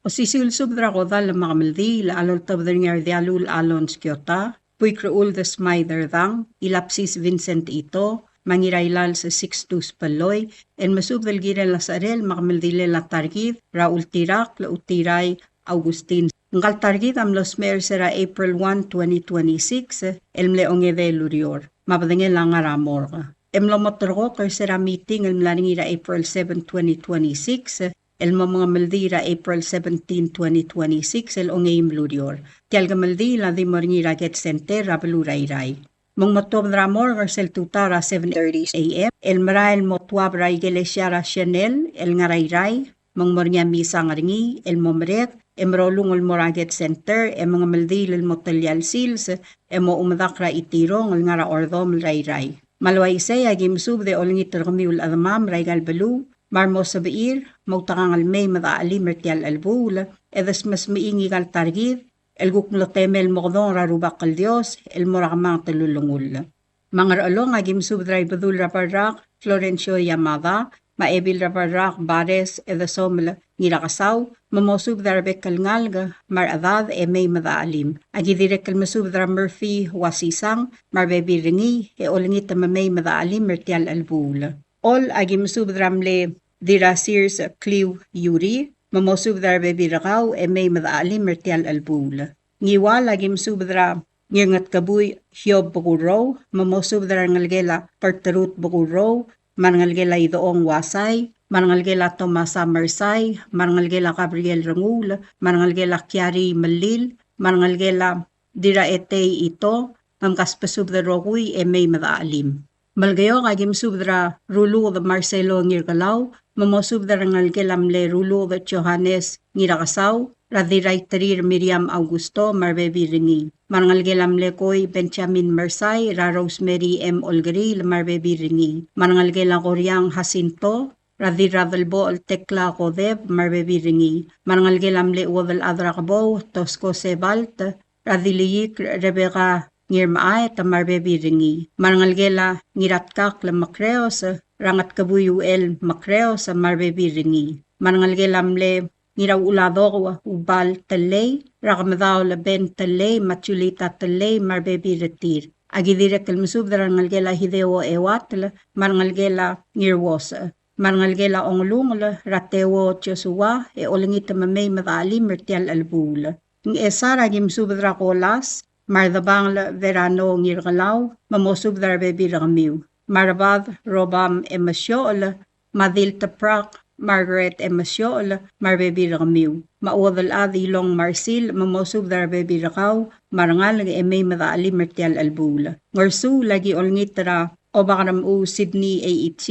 o sisil subdra ko dal makamaldil alol top dengi dialul alon skiota puikruul the smider dang ilapsis Vincent ito mangirailal sa 62 paloy en masubdal gira lasarel makamaldile la targid Raul Tirak la utiray Augustin ngal targid am los mer sera April 1 2026 elmle ongede lurior mabadenge langa ramor emlo motorgo kay sera meeting elmlaningira April 7 2026 elmo mga maldira April 17 2026 el ongeim lurior tialga maldila di morngira get center rabelurairay mong motob ramor garsel tutara 7:30 AM el marael motwab ray gelesiara Chanel el ngarayray mong mornya misa ngaringi el momret emrolung el moraget center em mga maldil el motalyal sils emo umadakra itirong el ngara ordom rayray malway say agim subde olngit ramiul admam raygal belu marmo sabiir mautangal may madaalim mertial albul edes mas miingi gal targid el gukmlotemel mogdon rarubak al Dios el morakamang talulungul mangar along agim subdray badul raparrak Florencio Yamada maebil raparrak bares edesomel ngirakasaw mamosub darbek kalngalga mar adad may madaalim agi direk kalmasubdra Murphy wasisang marbebi ringi olingit may madaalim mertial albul all agim subdramle dirasirs Cliw Yuri mamosub darbe birakaw may madaalim mertial albul. Ngiwal agim subdra ngangat kabuy hiob bukuro, mamosub dara ngalgela perterut bukuro, mangalgela idoong wasay, mangalgela Tomasa Mersay, mangalgela Gabriel Rangul, mangalgela Kiari Malil, marangalgela dira etay ito, mamkas pasubda rokui may madaalim. Malgayo kagim subdra rulu the Marcelo ngirgalaw, mamosubda rangalgelam le rulu the Johannes ngirakasaw, radiray tarir Miriam Augusto marbebi ringi. Marangalgelam le koy Benjamin Mersay, ra Rosemary M. Olgari marbebi ringi. Marangalgelam koryang Jacinto, Radhi Radhalbo al Tekla Kodev marbebi ringi. Marangalgelam le uwadal adrakabo, Tosco Sebalt, Radhi Liyik Rebecca ngirmaay tamarbebi ringi. Marangalgela ngiratkak la makreos, rangat kabuyu el makreos marbebi ringi. Marangalgelam le ngiraw ulador ubal talay, rakamadaw la ben talay, matulita talay marbebi retir. Agidire kalmusub darangalgela hideo ewatl, marangalgela ngirwosa. Marangalgela onglungla, ratewo tiosuwa, olingita mamay madali mertial albul. Ng esara gimsubdra kolas, Mardabang la verano ngirgalaw, mamosub darbebi ramiw. Marabad robam emasyol, madil taprak, Margaret emasyol, marbebi ramiw. Mauwadal adi long marsil, mamosub darbebi rakaw, marangal ng emay madaali mertial albul. Ngarsu lagi olngitra obakaram u Sydney A.E.T.,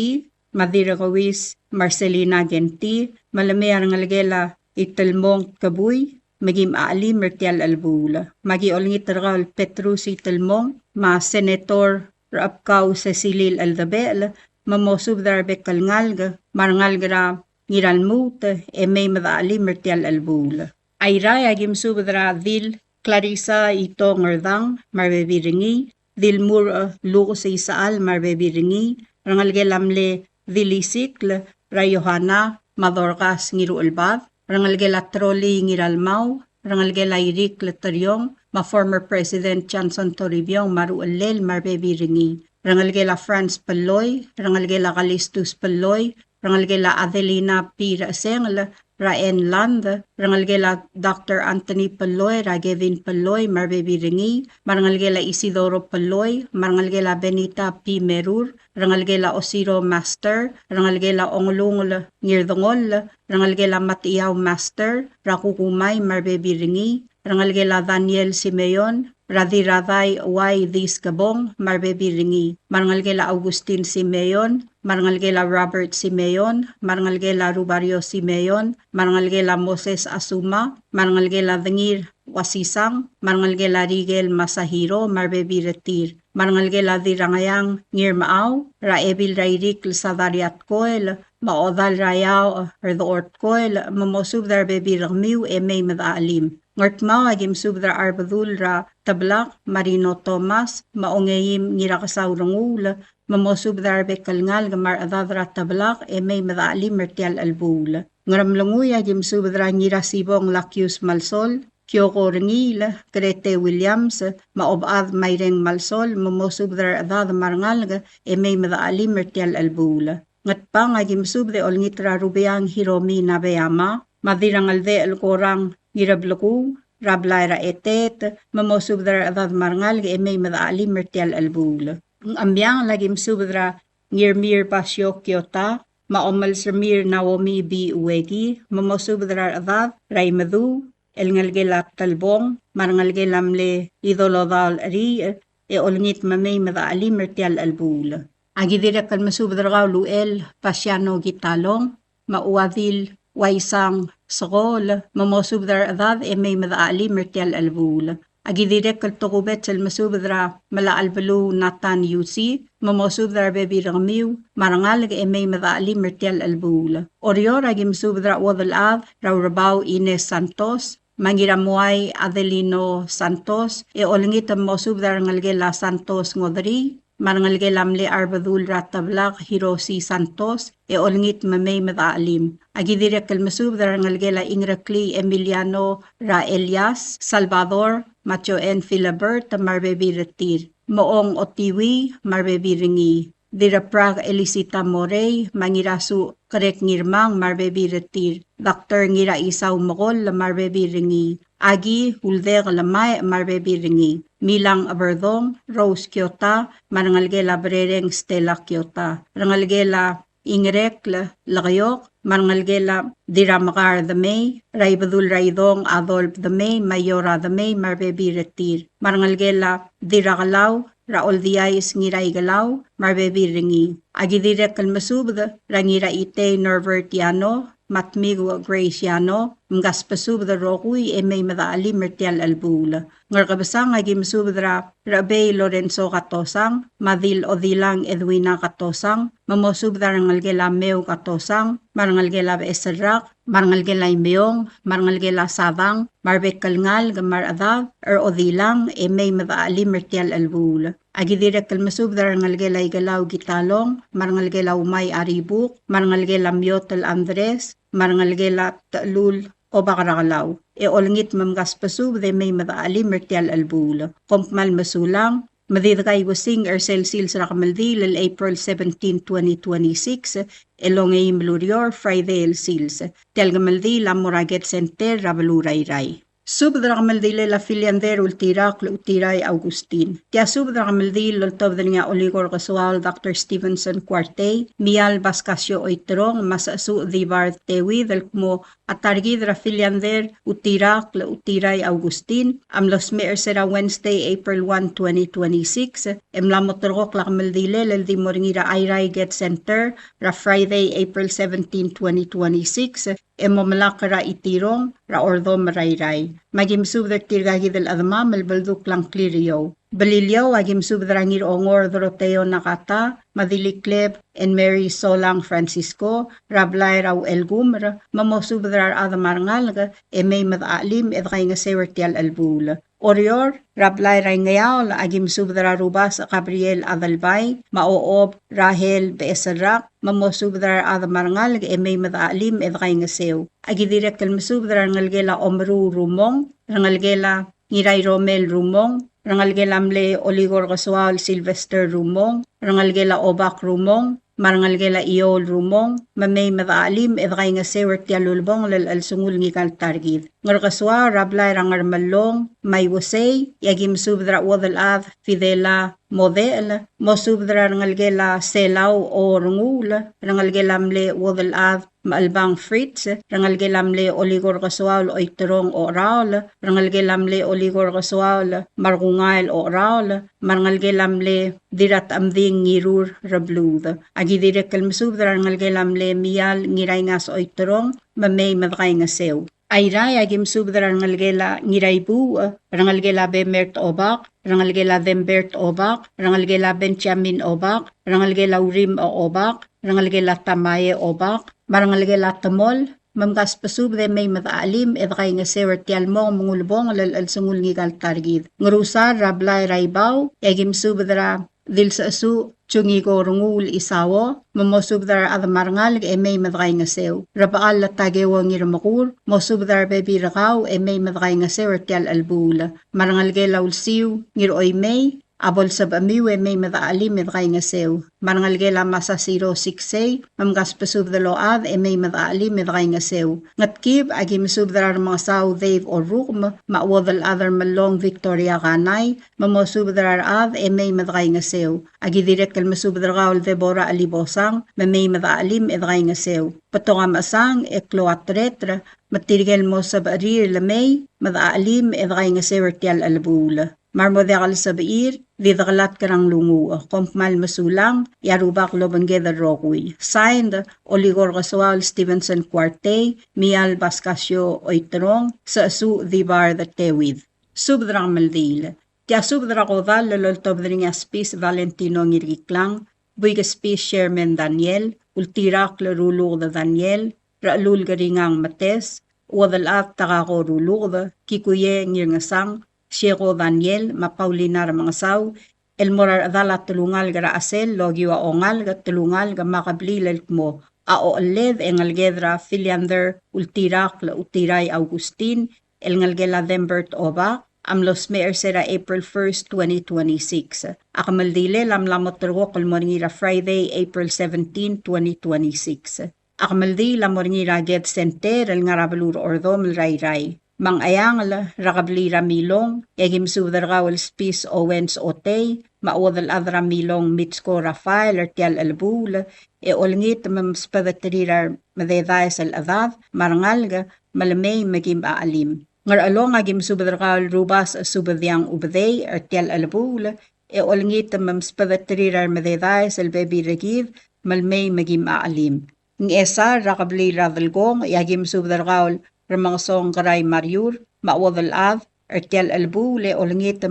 madira kawis Marcelina Genti, malamay arangalgela italmong kabuy, magim aali mertial albula. Magi olngit ragal Petrus italmong, ma Senator Rapkaw Cecilil Aldabel, mamosub darbe kalngalga, marangalgra ngiralmut, may madaali mertial albula. Ayray agim subdra dil Clarissa ito ngerdang, marbebiringi, dil mur lukos sa isaal, marbebiringi, rangalgelamle dilisikl, rayohana, madorkas ngiruulbab, rangalgela troli ngiralmaw, rangalgela irik letaryong, former President Johnson Toribio maruulel marbebi ringi, rangalgela Franz Paloy, rangalgela Calistus Paloy, rangalgela Adelina P. Rasengl, Raen Land, rangalgela Dr. Anthony Paloy, Ragevin Paloy marbebi ringi, marangalgela Isidoro Paloy, marangalgela Benita P. Merur, rangalgela Osiro Master, rangalgela Onglungol Ngirdongol, rangalgela Matiyaw Master, Rakukumay marbebi ringi, rangalgela Daniel Simeon, Radiraday Y. Disgabong, marbebi ringi, marangalgela Augustin Simeon, marangalgela Robert Simeon, marangalgela Rubario Simeon, marangalgela Moses Asuma, marangalgela Dangir Wasisang, marangalgela Rigel Masahiro, marbebi retir, marangalgela Dirangayang Ngirmaaw, Raebil Rairik Sadariat Koel, maodal Rayaw Erdoort Koel, mamosub darbebi ragmiw may madaalim. Ngartmaw agim subdra arbadul ra tablak Marino Thomas, maongayim ngirakasaw rangul, mamosub darbe kalngal gamar adadra tablak may madaalim mertial albul. Ngaramlanguy agim subdra ngirasibong Lakius Malsol, Kyoko Rengil, Grete Williams, maobad Mayreng Malsol, mamosub dar adad marangal may madaalim mertial albul. Ngatpang agim subde olngitra rubiang Hiromi Nabeyama, madirangalde alkorang Girablaku, Rablaira etet, mamosubdra adad marangal may madaalim mertial albul. Ang ambyang lagim subdra ngirmir pasyo kyota, maomal samir Naomi B. Uwegi, mamosubdra adad raimadu, elngalgela talbong, marangalgelamle idolodal ri, olngit mamay madaalim mertial albul. Agidira kalmasubdra luel pasyano gitalong, mauadil waisang Sogol, mamosubdra adad may madaali mertial albul. Agidire kaltukubet sal masubdra mala albalu Nathan Yusi, mamosubdra bebi ramiw, marangal may madaali mertial albul. Orior agim subdra wadal ad, raurabaw Ines Santos, mangiramuay Adelino Santos, olingit ang mosubdra ngalgela Santos ngodri, marangalgelamle arbadul ratablak Hiroshi Santos, olingit mamay madaalim. Agidire kalmasub darangalgela Ingrakli Emiliano Ra Elias, Salvador, Macho N. Filabert, marbebi retir. Moong Otiwi, marbebi ringi. Dira Prague Elisita Morey, mangirasu karek ngirmang, marbebi retir. Dr. Ngira Isaw Mogol, marbebi ringi. Agi Hulder Lamay, marbebi ringi. Milang Aberdong, Rose Kyota, marangalgela Brereng Stella Kyota. Rangalgela ingrekla, lakayok, marngalgela diramakar the May, raibadul raidong Adolf the May, Mayora the May, marbebi retir, marngalgela dirakalaw, raol diayis ngiray galaw, marbebi ringi. Agidirek kalmasubda, rangira ite Norbertiano, matmigo Graciano, mgaspasubda rokui e may madaali mertial albula. Ngarkabasang agim subdra Rabey Lorenzo Katosang, Madil Odilang Edwina Katosang, mamosubda rangalgela Meo Katosang, marangalgela Esarak, marangalgela Meong, marangalgela Sabang, marbekal gamar adav, Odilang e may madaali mertial albula. Agidirek kalmasubda rangalgela igalaw gitalong, marangalgela umay aribuk, marangalgela Miotel Andres, marangalgela Talul o bakarakalaw. E olngit mamgaspasub de may madaali mertial albula. Kompmal masulang, madidagay wasing ersel sils rakamaldi lil April 17, 2026, elongay mlurior Friday el sils. Telgamaldi la moraget center rabalurayray. Subdrakamaldile la filiander ultirak utiray Augustin. Tia subdrakamaldil loltobdringa oligor kasual Dr. Stevenson Cuarte, Mial Bascasio Oitrong, Masasu Divar Tewi del Kumo atargidra filiander utirak utiray Augustin, amlos meer sera Wednesday, April 1, 2026, emlamotorok lakamaldile lel di moringira Ayray Get Center, ra Friday, April 17, 2026, emomalakara itirong, ra ordo marayray. Magim subdar tirgagi del adma malbalduk lang kliriyo. Balilyaw agim subdrangir ongor Doroteo Nakata, Madilikleb and Mary Solang Francisco, Rablay raw elgumra, mamosubdrar adamarngalga, e may madaalim edkay nga sewertial albula. Orior, Rablay Rangayaw, agim subdra rubas Gabriel Adalbay, maoob Rahel Beesarak, mamosubdrar adamarngalga, e may madaalim edkay nga sew. Agidirek kalmasubdrar ngalgela Omru Rumong, rangalgela Ngiray Romel Rumong, rangalgelamle Oligor Casual Sylvester Rumong, rangalgela Obak Rumong, marangalgela Iol Rumong, mamay madaalim edkay nga sewer tialulbong lal alsungul ngikal targid. Ngarkaswa Rablay rangarmalong, may wasay, yagim subdra wadalav Fidela Model, mosubdra rangalgela Selaw o Rungul, rangalgelamle wadalav Maalbang Fritz, rangalgelamle Oligor Casual Oitrong o Raul, rangalgelamle Oligor Casual Margungail o Raul, marangalgelamle Dirat Amding Ngirur Rablud. Agidirek kalmasubdra rangalgelamle Mial Ngiray Ngas Oitrong, mamay madkay nga sew. Ayray agim subdra rangalgela Ngiraybu, rangalgela Bemert Obak, rangalgela Dembert Obak, rangalgela Benjamin Obak, rangalgela Urim o Obak, rangalgela Tamaye Obak, marangalgela Tamol, mamgaspasub de may madaalim edkay nga sewer tialmo mungulbong lal alsungul ngigal targid. Ngurusar Rablay Raybaw, agim subdra dil sa asu chungigo rungul isawo, mamosubdar adamarngal e may madkay nga sew. Rabaal la tagewa ngiramakur, mosubdar bebi rakaw e may madkay nga sew tial albula. Marangalgela ulsiw ngiroy may, abol sab amiwe may madaalim madkay nga sew. Marangalgela masa 06 mamgaspasub de load e may madaalim madkay nga sew. Ngatkib agi masubdar mga saw Dave o Rukm, mawadal other malong Victoria Kanay, mamosubdar ad e may madkay nga sew. Agi direk kal masubdar kaul Deborah Alibosang, may madaalim edkay nga sew. Patong asang e kloatretra, matirigel mo sa barir lamay, madaalim edkay nga sew tial albula. Marmodekal sa bair, didakalat karang lungu, kompmal masulang, yarubak lobangeda rokui. Signed, Oligor Casual Stevenson Cuarte, Mial Bascasio Oitrong, sa asu dibar the tewid. Subdrang maldil. Tia subdra ko dal loltobdring aspis Valentino ngiriklang, buigaspis Sherman Daniel, ultirak larulog da Daniel, raalul garingang mates, wadalat takako rulog da, kikuye ngirngasang, Sieko Daniel, mapaulinar mga saw, elmorar adala tulungal gara asel, logiwa ongal ga tulungal ga makablilal mo, ao aled engalgedra filiander ultirak la utiray Augustin, elngalgela Dembert Oba, amlos meer sera April 1, 2026. Akamaldile lamlamot turgo kalmoringira Friday, April 17, 2026. Akamaldi lammoringira get center el ngarabalur ordom ray-ray. Mang ayang rakabli ramilong, yagim subdar gawal spis owens otay, maodal adra milong mitsko Rafael artial albul, olngit mamspadatrirar madedayas al adad, marangalga, malamay magim aalim. Ngar along agim subdar gawal rubas subadyang ubday artial albul, olngit mamspadatrirar madedayas al bebi regiv, malamay magim aalim. Ng esa rakabli radalgong, yagim subdar gawal Ramangsong karay Mariur, mawadal ad, artial albu, le olangit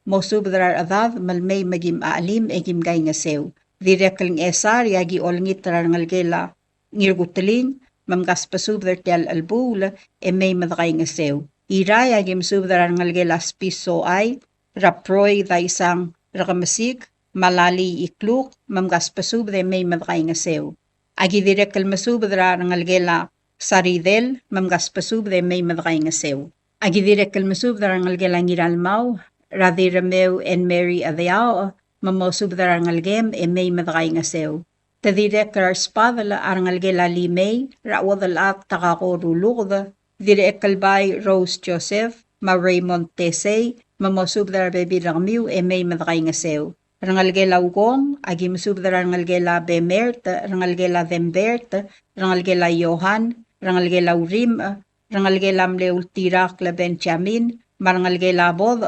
mosubdrar adad, malmay magim aalim, egim gay ngasew. Direkling esar, yagi olangit tarangalgela, ngirgutaling, mamgaspasubdar tial albu, may madakay ngasew. Ira, yagim subdrar ngalgela spiso ay, raproy da isang rakamasik, malali ikluk, mamgaspasubdar may madakay ngasew. Agi direkal masubdrar ngalgela, Saridel, mamgaspasub de may madakay nga sew. Agi direkal masub darangal gelangiral mau, Radhirameu and Mary Adayao, mamosub darangal gem e may madakay nga sew. Tadirekal spadala arangal gelali may, rawadal at takako rulugda, direkal bay Rose Joseph, ma Raymond Tesey, mamosub darangal bebirangmiu e may madakay nga sew. Rangalgela ugong, agi masub darangalgela Bemert, rangalgela Dembert, rangalgela Johan, rangalgela urim, rangalgela mleul tirak la Benjamin, marangalgela bod,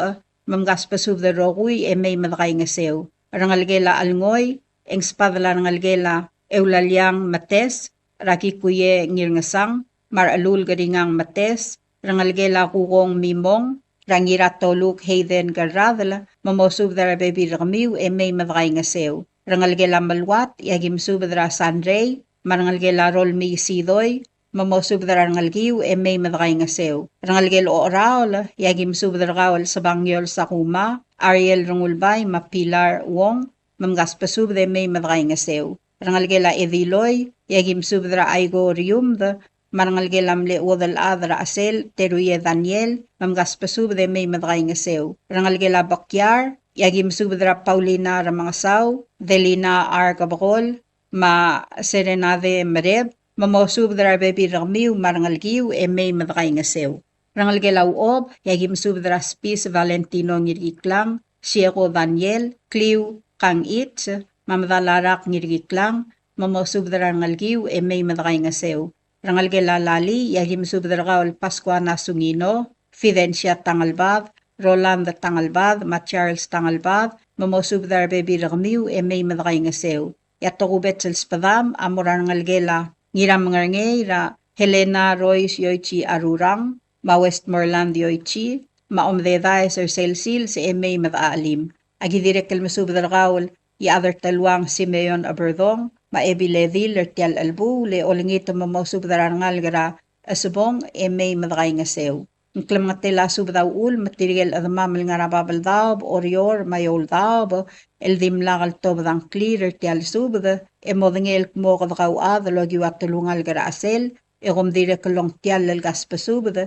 mamgaspasub de rogui e may madakay nga sew. Rangalgela alngoy, eng spadala rangalgela eulalyang mates, rakikuye ngirngasang, maralul garingang mates, rangalgela kugong mimong, rangira toluk Hayden Garradala, mamosub dara bebi ramiu e may madakay nga sew. Rangalgela malwat, yagim subdra Sanrey, marangalgela rolmi sidoy, mamosub dara rangalgiu e may madakay nga sew. Rangalgela oraol, yagim subdra gawal sa bangyol sa kuma, Ariel rungulbay, mapilar wong, mamgaspasub de may madakay nga sew. Rangalgela ediloy, yagim subdra aigo riumda, marangalgela mle odal adra asel, teruye Daniel, mamgaspasub de may madakay nga sew. Rangalgela bakyar, yagim subdra Paulina ramangasaw, Delina R. Gabakol, ma Serenade Mareb, mamosub dra bebi ramiu marangalgiu e may madakay nga sew. Rangalgela uob, yagim subdra spis Valentino ngirgiklang, Sieko Daniel, Kliw Kang Itz, mamadalarak ngirgiklang, mamosub dra rangalgiu e may madakay nga sew. Rangalgela lali, yagim subdra gawal Pascuana Sungino, Fidencia Tangalbad, Roland Tangalbad, ma Charles Tangalbad, mamosub dra bebi ramiu e may madakay nga sew. Yatokubet sel spadam, amura rangalgela ngiram ngarngay ra Helena Royce Yoichi Arurang, ma Westmoreland Yoichi, ma omdeday Sir Selsil si Emay madaalim. Agi direkal masubdar gawal, other talwang Simeon Aberdong, ma Ebiledil Lertial Albu, le olingito mamosubdar ngal gara asubong Emay madakay nga sew. Nklam nga tila subdaw ul, material adamamal nga rababaldab, orior, mayoldab, el dimlagal tobdang clear tial subda, modengel mo kadakaw adalogi watulungal gara asel, gomdire kalong tial el gaspasubda,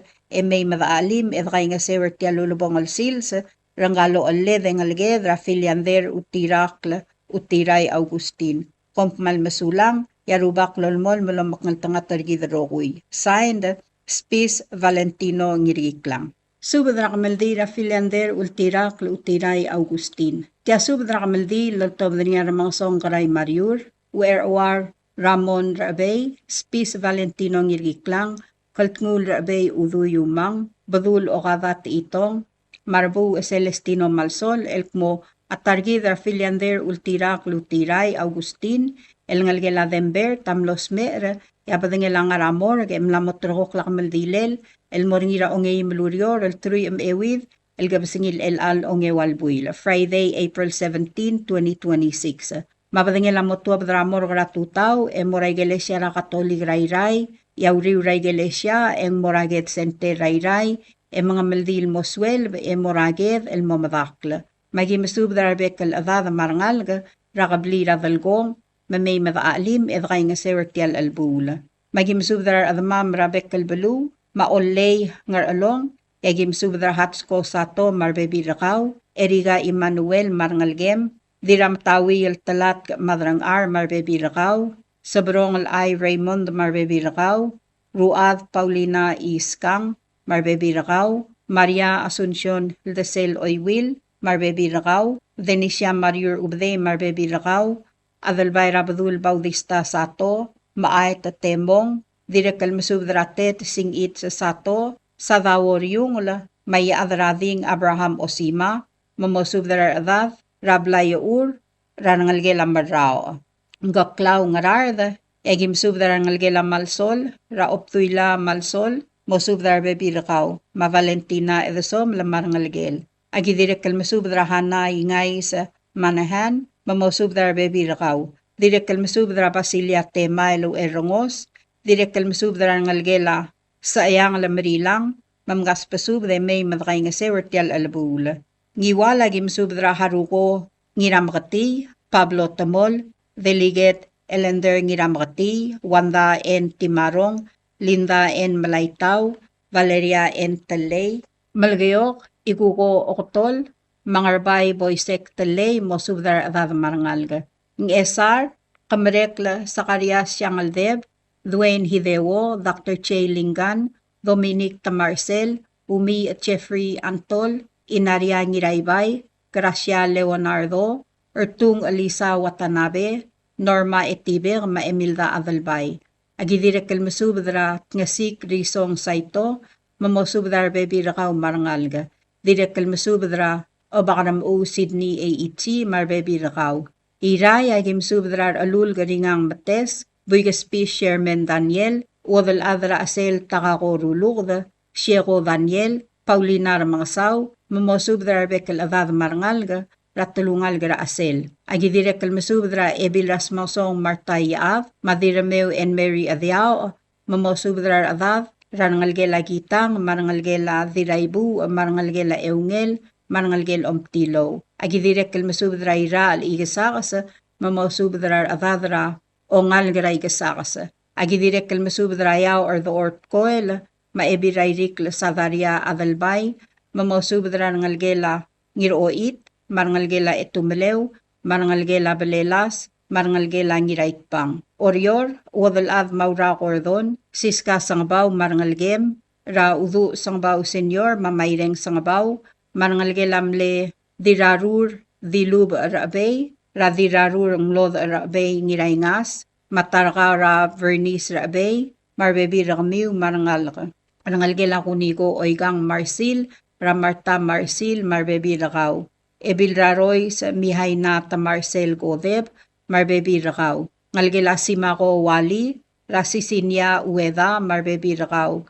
may madaalim, edkay nga sewer tial ulubong al sils, rangalo al ledeng al gedra, filiander utirakla, utiray Augustin. Kompmal masulang, yarubak lolmol mulamak ng tangatargid rokuy. Signed, Spis Valentino ngiriklang. Subadra kamaldira filiander ultirak utiray Augustin. Tia subadra kamaldi laltobdria ramangsong karay Mariur, UROR Ramon Rabay, Spis Valentino ngiriklang, kaltngul Rabay uduyumang, badul okadat itong, Marbu Celestino Malsol, elkmo atargidra filiander ultirak utiray Augustin, el ngalgela dember tamlos mer, yapadangela nga ramor, emlamot trokok lakamaldilel, el moringira ongay malurior, el truy ewid, el gabasingil el al ongay walbuil. Friday, April 17, 2026. Mapadangela motuab dramor gratutaw, moray gelesya ra katolik rayray, yauriw ray gelesya, moraget sente rayray, mga maldil moswel, moraget el momadakla. Magimasub darbek el adada marangalga, rakabli radalgong, mamay madaalim edkay nga sewertial albula. Magimsubdar adamam rabek kalbalu, maollay ngar along, yagimsubdar hatsko sato marbebi rakaw, eriga Emmanuel marangalgem, diram tawi el talat madrang ar marbebi rakaw, sabrong al ay Raymond marbebi rakaw, Ruad Paulina Iskang, marbebi rakaw, Maria Asuncion Hildesel Oywil, marbebi rakaw, Denisha Mariur Ubde, marbebi rakaw, Adalbay Rabadul Bautista Sato, Maayt at Temong, Direkal Masubdratet Singit sa Sato, Sadawor Yungula, May Adrading Abraham Osima, Mamosubdrar Adath, Rablay Ur, Ranangalgela Madrao. Ngaklaw ngararda, Egim subdar ngalgela malsol, Raoptuila malsol, Mosubdar bebi rakaw, Ma Valentina edesom lamar ngalgel. Agi direkal masubdra hana ingay sa manahan, Mamosubdar bebi rakaw. Direkal masubdra Basilia Temailo Erongos, Direkal masubdra ngalgela sa ayang lamrilang, Mamgas pasubde may madakay nga sewertial alabula. Ngiwala gim subdra haruko, Ngiramkati, Pablo Tamol, Delegate Elender Ngiramkati, Wanda N. Timarong, Linda N. Malaytaw, Valeria N. Talay, Malgayok, Ikuko Okotol, Mangarbay Boysek Talay, Mosubdar Adad Marangalga. Ng SR, Kamarekla Sakarias Siangaldeb, Dwayne Hidewo, Dr. Che Lingan, Dominic Tamarcel, Umi at Jeffrey Antol, Inaria Ngiraybay, Gracia Leonardo, Ertung Alisa Watanabe, Norma Etiber, Maemilda Adalbay. Agidirekal masubdra ngasik risong saito, mamosubdar bebi rakaw marangalga. Direkal masubdra o bakaram o Sydney AET marbebi rakaw. Iray agim subdrar alul garingang mates, Buigaspi Sherman Daniel, Wadal Adra Asel Takakorulugda, Sheko Daniel, Paulina Ramangasaw, Mamosubdra Bekal Adad Marangalga, Ratulungal Gara Asel. Agidirekal Masubdra Ebil Rasmasong Martay Av, Madirameu and Mary Adiao, Mamosubdra Adad, Rangalgela Gitang, Marangalgela Diraibu, Marangalgela Eungel, Marangalgel Omtilo. Agidirekal Masubdra Ira Al Igasakasa, Mamosubdra Adadra, Ongalgara Igasakasa. Agidirekal Masubdra Yao or the Ort Koel, Maebirairik Sadaria Adalbay, Mamosubdra Ngalgela Ngiroit, Marangalgela Etumelew, Marangalgela Balelas, Marangalgela Ngiraitpang. Orior, Wadalad Maura Cordon, Siska Sangbaw Marangalgem, Ra Udu Sangbaw Senyor, Mamayreng Sangbaw, Marangalgela Mle Dirarur, Dilub Rabay, Ra Dirarur Nglod Rabay Ngiraingas, Matarka Ra Vernice Rabay, Marbebi Ramiu Marangalka. Marangalgela Kunigo Oigang Marsil, Ramarta Marsil, Marbebi Rakaw. Ebil Raroy sa Mihay Nata Marcel Godeb, Marbebi Rakaw. Ngalgela Simako Wali, Rasisinya Ueda, Marbebi Rakaw.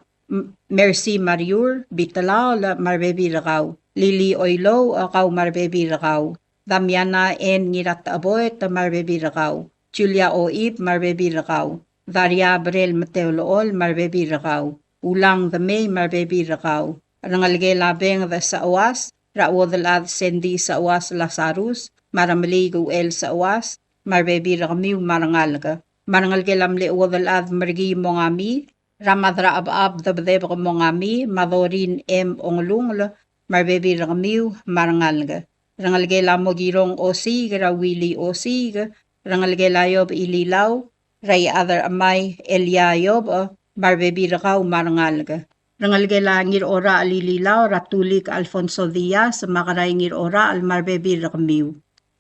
Mercy Mariur, Bitalao, Marbebi Rakaw. Lili Oilo, Akaw Marbebi Rakaw. Damiana N. Ngirataboy, Marbebi Rakaw. Julia Oib, Marbebi Rakaw. Daria Brel Mateolool, Marbebi Rakaw. Ulang the May, Marbebi Rakaw. Rangalgela Beng the Sawas, Rawadalad Sendi sa Awas Lazarus, Maramaligo El sa Awas, Marbebi Ramiu Marangalga. Marangalgelamle Wadalad Margi Mongami, Ramadra Abab Dabdeb Mongami, Madorin M. Onglungla, Marbebi Ramiu Marangalga. Rangalgela Mogirong Osig, Rawili Osig, Rangalgela Yob Ililaw, Ray Adar Amay Elia Yob, Marbebi Rakaw Marangalga. Rangalgela ngir ora alililaw Ratulik Alfonso Diaz makaray ngir ora al marbebi rakmiw.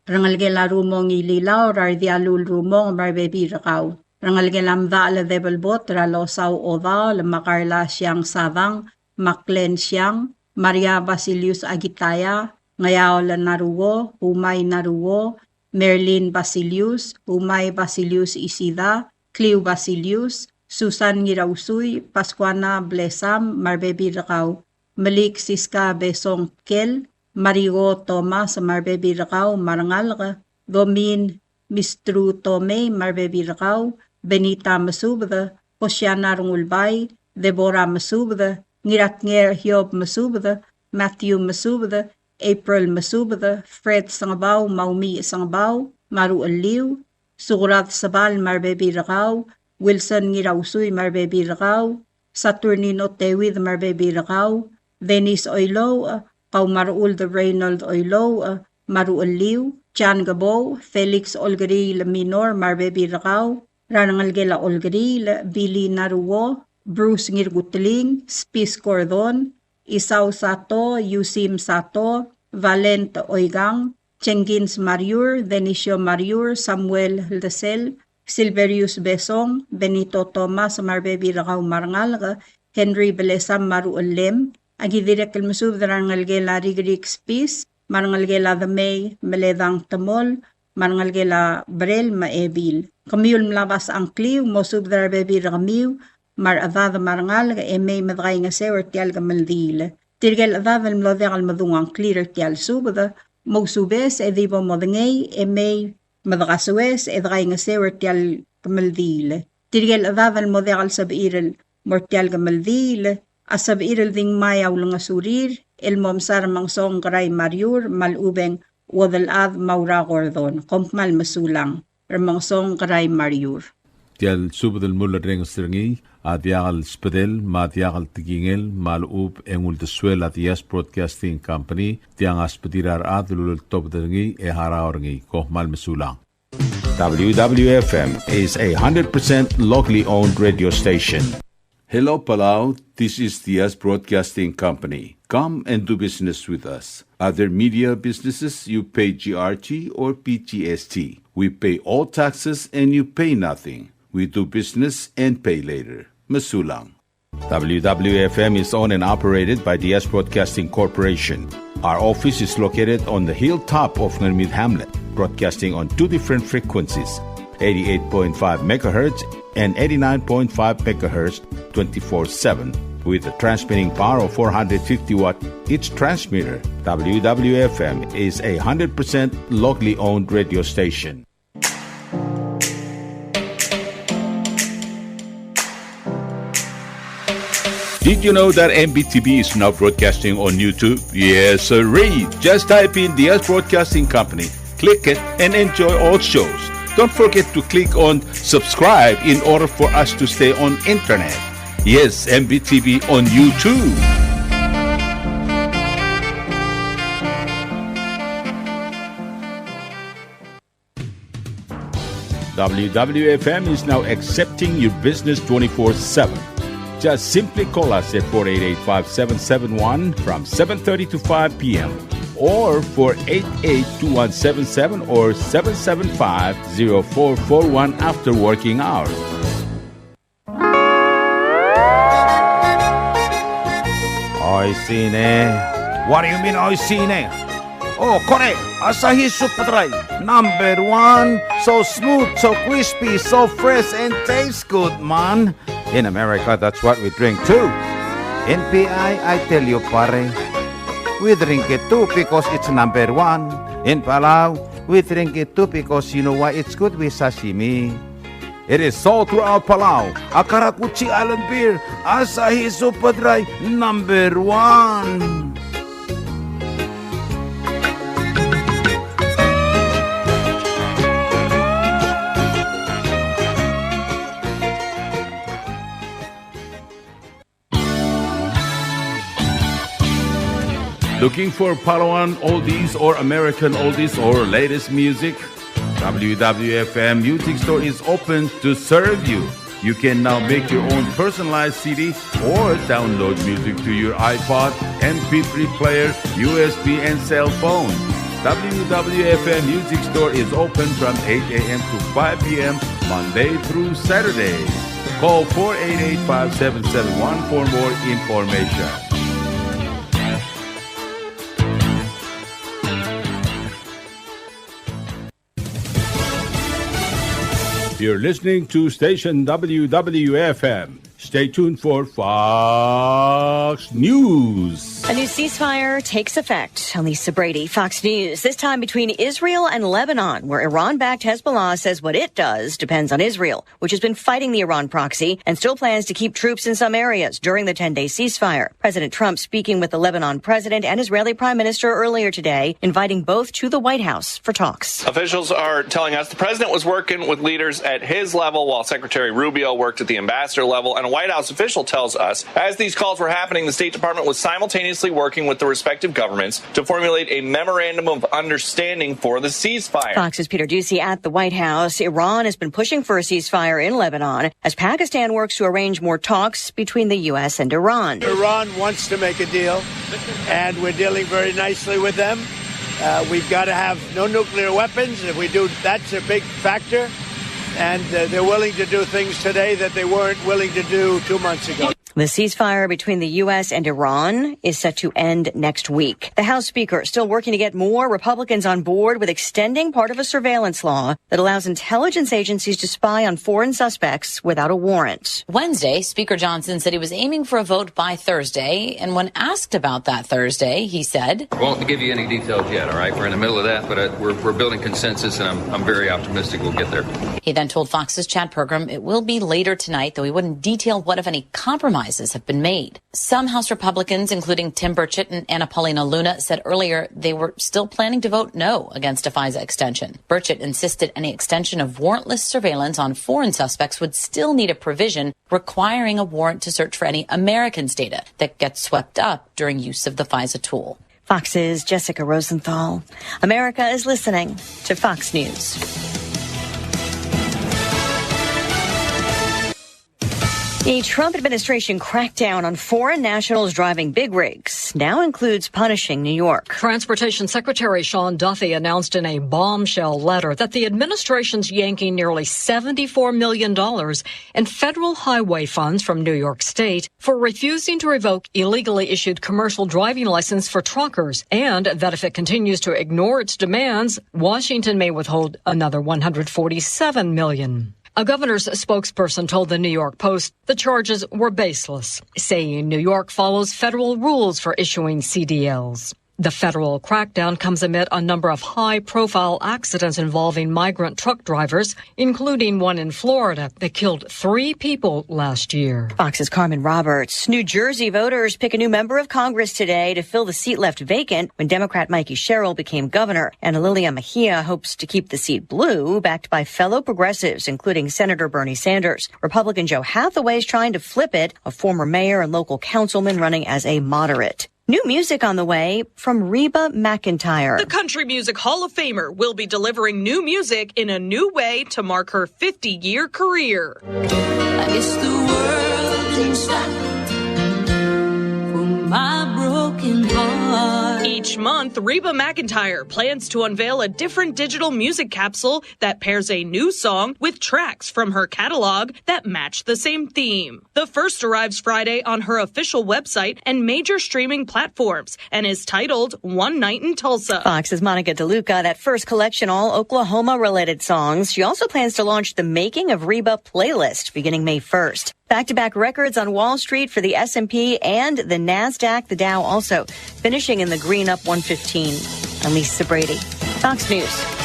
Rangalgela rumong ililaw Rardialul rumong marbebi rakaw. Rangalgela mda ala debelbot ralosaw oda makarla siyang savang maklen siyang Maria Basilius Agitaya ngayaw la naruwo Humay naruwo Merlin Basilius Humay Basilius Isida Cleo Basilius Susan Ngirausuy, Pascuana Blesam, Marbebi Rakaw, Malik Siska Besong Kel, Marigo Thomas, Marbebi Rakaw, Marangal, Gomin Mistru Tome, Marbebi Rakaw, Benita Masubda, Oceana Rungulbay, Deborah Masubda, Ngiratnger Hiob Masubda, Matthew Masubda, April Masubda, Fred Sangabaw, Maumi Sangabaw, Maru Aliw, Surat Sabal, Marbebi Rakaw, Wilson Ngirausuy, Marbebi Rakaw, Saturnino Tewid, Marbebi Rakaw, Dennis Oilo, Paumarul de Reynold Oilo, Maru Aliw, Chan Gabo, Felix Olgari Minor, Marbebi Rakaw, Ranangalgela Olgari, Billy Naruwo, Bruce Ngirgutling, Spis Cordon, Isaw Sato, Yusim Sato, Valent Oigang, Chengins Mariur, Denisio Mariur, Samuel Ldesel, Silverius Besong, Benito Tomas, Marbebi Rakaw Marangal, Henry Belesam Maru Ulem, Agidirek El Musub Darangalgela Rigrik Spis, Marangalgela the May, Meledang Tamol, Marangalgela Brel Maebil. Kamiul Mlavas Angkliw, Mosub Darbebi Ramiw, Mar Adad Marangal, May Madray nga Sewer Tial Gamaldil. Tirgel Adad Mlodegal Madungang Clear Tial Subda, Mogsubes, Edibo Modengay, May Madagasues, Edray nga Sewer Tial Gamaldil. Tirgel Adad Modegal Sabirel Mortial Gamaldil, Asabirel Ding Mayaw Langasurir, El Momsar Mangsong Garay Mariur, Malubeng Wadalad Maura Gordon, Kompmal Masulang, Ramangsong Garay Mariur. Tial subdel mulla reng stringi, adiagal spedel, madiagal tigingel, malub engul de swell at Yes Broadcasting Company, tiang aspedirar adlul top dringi e haraorngi, kohmal Masulang. WWFM is a 100% locally owned radio station. Hello Palau, this is the Yes Broadcasting Company. Come and do business with us. Other media businesses, you pay GRT or PTST. We pay all taxes and you pay nothing. We do business and pay later. Masulang. WWFM is owned and operated by the Yes Broadcasting Corporation. Our office is located on the hilltop of Ngermid Hamlet, broadcasting on two different frequencies, 88.5 megahertz and 89.5 megahertz 24/7. With a transmitting power of 450 watt each transmitter, WWFM is a 100% locally owned radio station. Did you know that MBTV is now broadcasting on YouTube? Yes, sirree. Just type in the Yes Broadcasting Company, click it, and enjoy all shows. Don't forget to click on subscribe in order for us to stay on internet. Yes, MBTV on YouTube. WWFM is now accepting your business 24/7. Just simply call us at 488-5771 from 7:30 to 5 p.m. or 488-2177 or 775-0441 after working hours. Oi sine. What do you mean oi sine? Oh, correct. Asahi Super Dry. Number 1. So smooth, so crispy, so fresh, and tastes good, man. In America, that's what we drink too. In PI, I tell you, pare, we drink it too because it's number 1. In Palau, we drink it too because you know why it's good with sashimi. It is sold throughout Palau. Akarakuchi Island beer, Asahi Super Dry, number 1. Looking for Palauan oldies or American oldies or latest music? WWFM Music Store is open to serve you. You can now make your own personalized CD or download music to your iPod, MP3 player, USB, and cell phone. WWFM Music Store is open from 8 a.m. to 5 p.m. Monday through Saturday. Call 488-5771 for more information. You're listening to station WWFM. Stay tuned for Fox News. A new ceasefire takes effect. Lisa Brady, Fox News. This time between Israel and Lebanon, where Iran-backed Hezbollah says what it does depends on Israel, which has been fighting the Iran proxy and still plans to keep troops in some areas during the 10-day ceasefire. President Trump speaking with the Lebanon president and Israeli prime minister earlier today, inviting both to the White House for talks. Officials are telling us the president was working with leaders at his level while Secretary Rubio worked at the ambassador level, and a White White House official tells us, as these calls were happening, the State Department was simultaneously working with the respective governments to formulate a memorandum of understanding for the ceasefire. Fox's Peter Doocy at the White House. Iran has been pushing for a ceasefire in Lebanon as Pakistan works to arrange more talks between the U.S. and Iran. Iran wants to make a deal, and we're dealing very nicely with them. We've got to have no nuclear weapons. If we do, that's a big factor. And they're willing to do things today that they weren't willing to do 2 months ago. The ceasefire between the U.S. and Iran is set to end next week. The House Speaker still working to get more Republicans on board with extending part of a surveillance law that allows intelligence agencies to spy on foreign suspects without a warrant. Wednesday, Speaker Johnson said he was aiming for a vote by Thursday. And when asked about that Thursday, he said, I won't give you any details yet, all right? We're in the middle of that, but we're building consensus, and I'm very optimistic we'll get there. He then told Fox's chat program it will be later tonight, though he wouldn't detail what, if any, compromises have been made. Some House Republicans, including Tim Burchett and Anna Paulina Luna, said earlier they were still planning to vote no against a FISA extension. Burchett insisted any extension of warrantless surveillance on foreign suspects would still need a provision requiring a warrant to search for any Americans' data that gets swept up during use of the FISA tool. Fox's Jessica Rosenthal. America is listening to Fox News. The Trump administration crackdown on foreign nationals driving big rigs now includes punishing New York. Transportation Secretary Sean Duffy announced in a bombshell letter that the administration's yanking nearly $74 million in federal highway funds from New York State for refusing to revoke illegally issued commercial driving license for truckers, and that if it continues to ignore its demands, Washington may withhold another $147 million. A governor's spokesperson told the New York Post the charges were baseless, saying New York follows federal rules for issuing CDLs. The federal crackdown comes amid a number of high-profile accidents involving migrant truck drivers, including one in Florida that killed 3 people last year. Fox's Carmen Roberts. New Jersey voters pick a new member of Congress today to fill the seat left vacant when Democrat Mikey Sherrill became governor. And Lilia Mejia hopes to keep the seat blue, backed by fellow progressives, including Senator Bernie Sanders. Republican Joe Hathaway is trying to flip it, a former mayor and local councilman running as a moderate. New music on the way from Reba McEntire. The Country Music Hall of Famer will be delivering new music in a new way to mark her 50-year career. I guess the world didn't stop for my broken heart. Each month, Reba McEntire plans to unveil a different digital music capsule that pairs a new song with tracks from her catalog that match the same theme. The first arrives Friday on her official website and major streaming platforms and is titled One Night in Tulsa. Fox's Monica DeLuca, that first collection, all Oklahoma-related songs. She also plans to launch the Making of Reba playlist beginning May 1st. Back-to-back records on Wall Street for the S&P and the NASDAQ, the Dow also finishing in the green, up 115. I'm Lisa Brady, Fox News.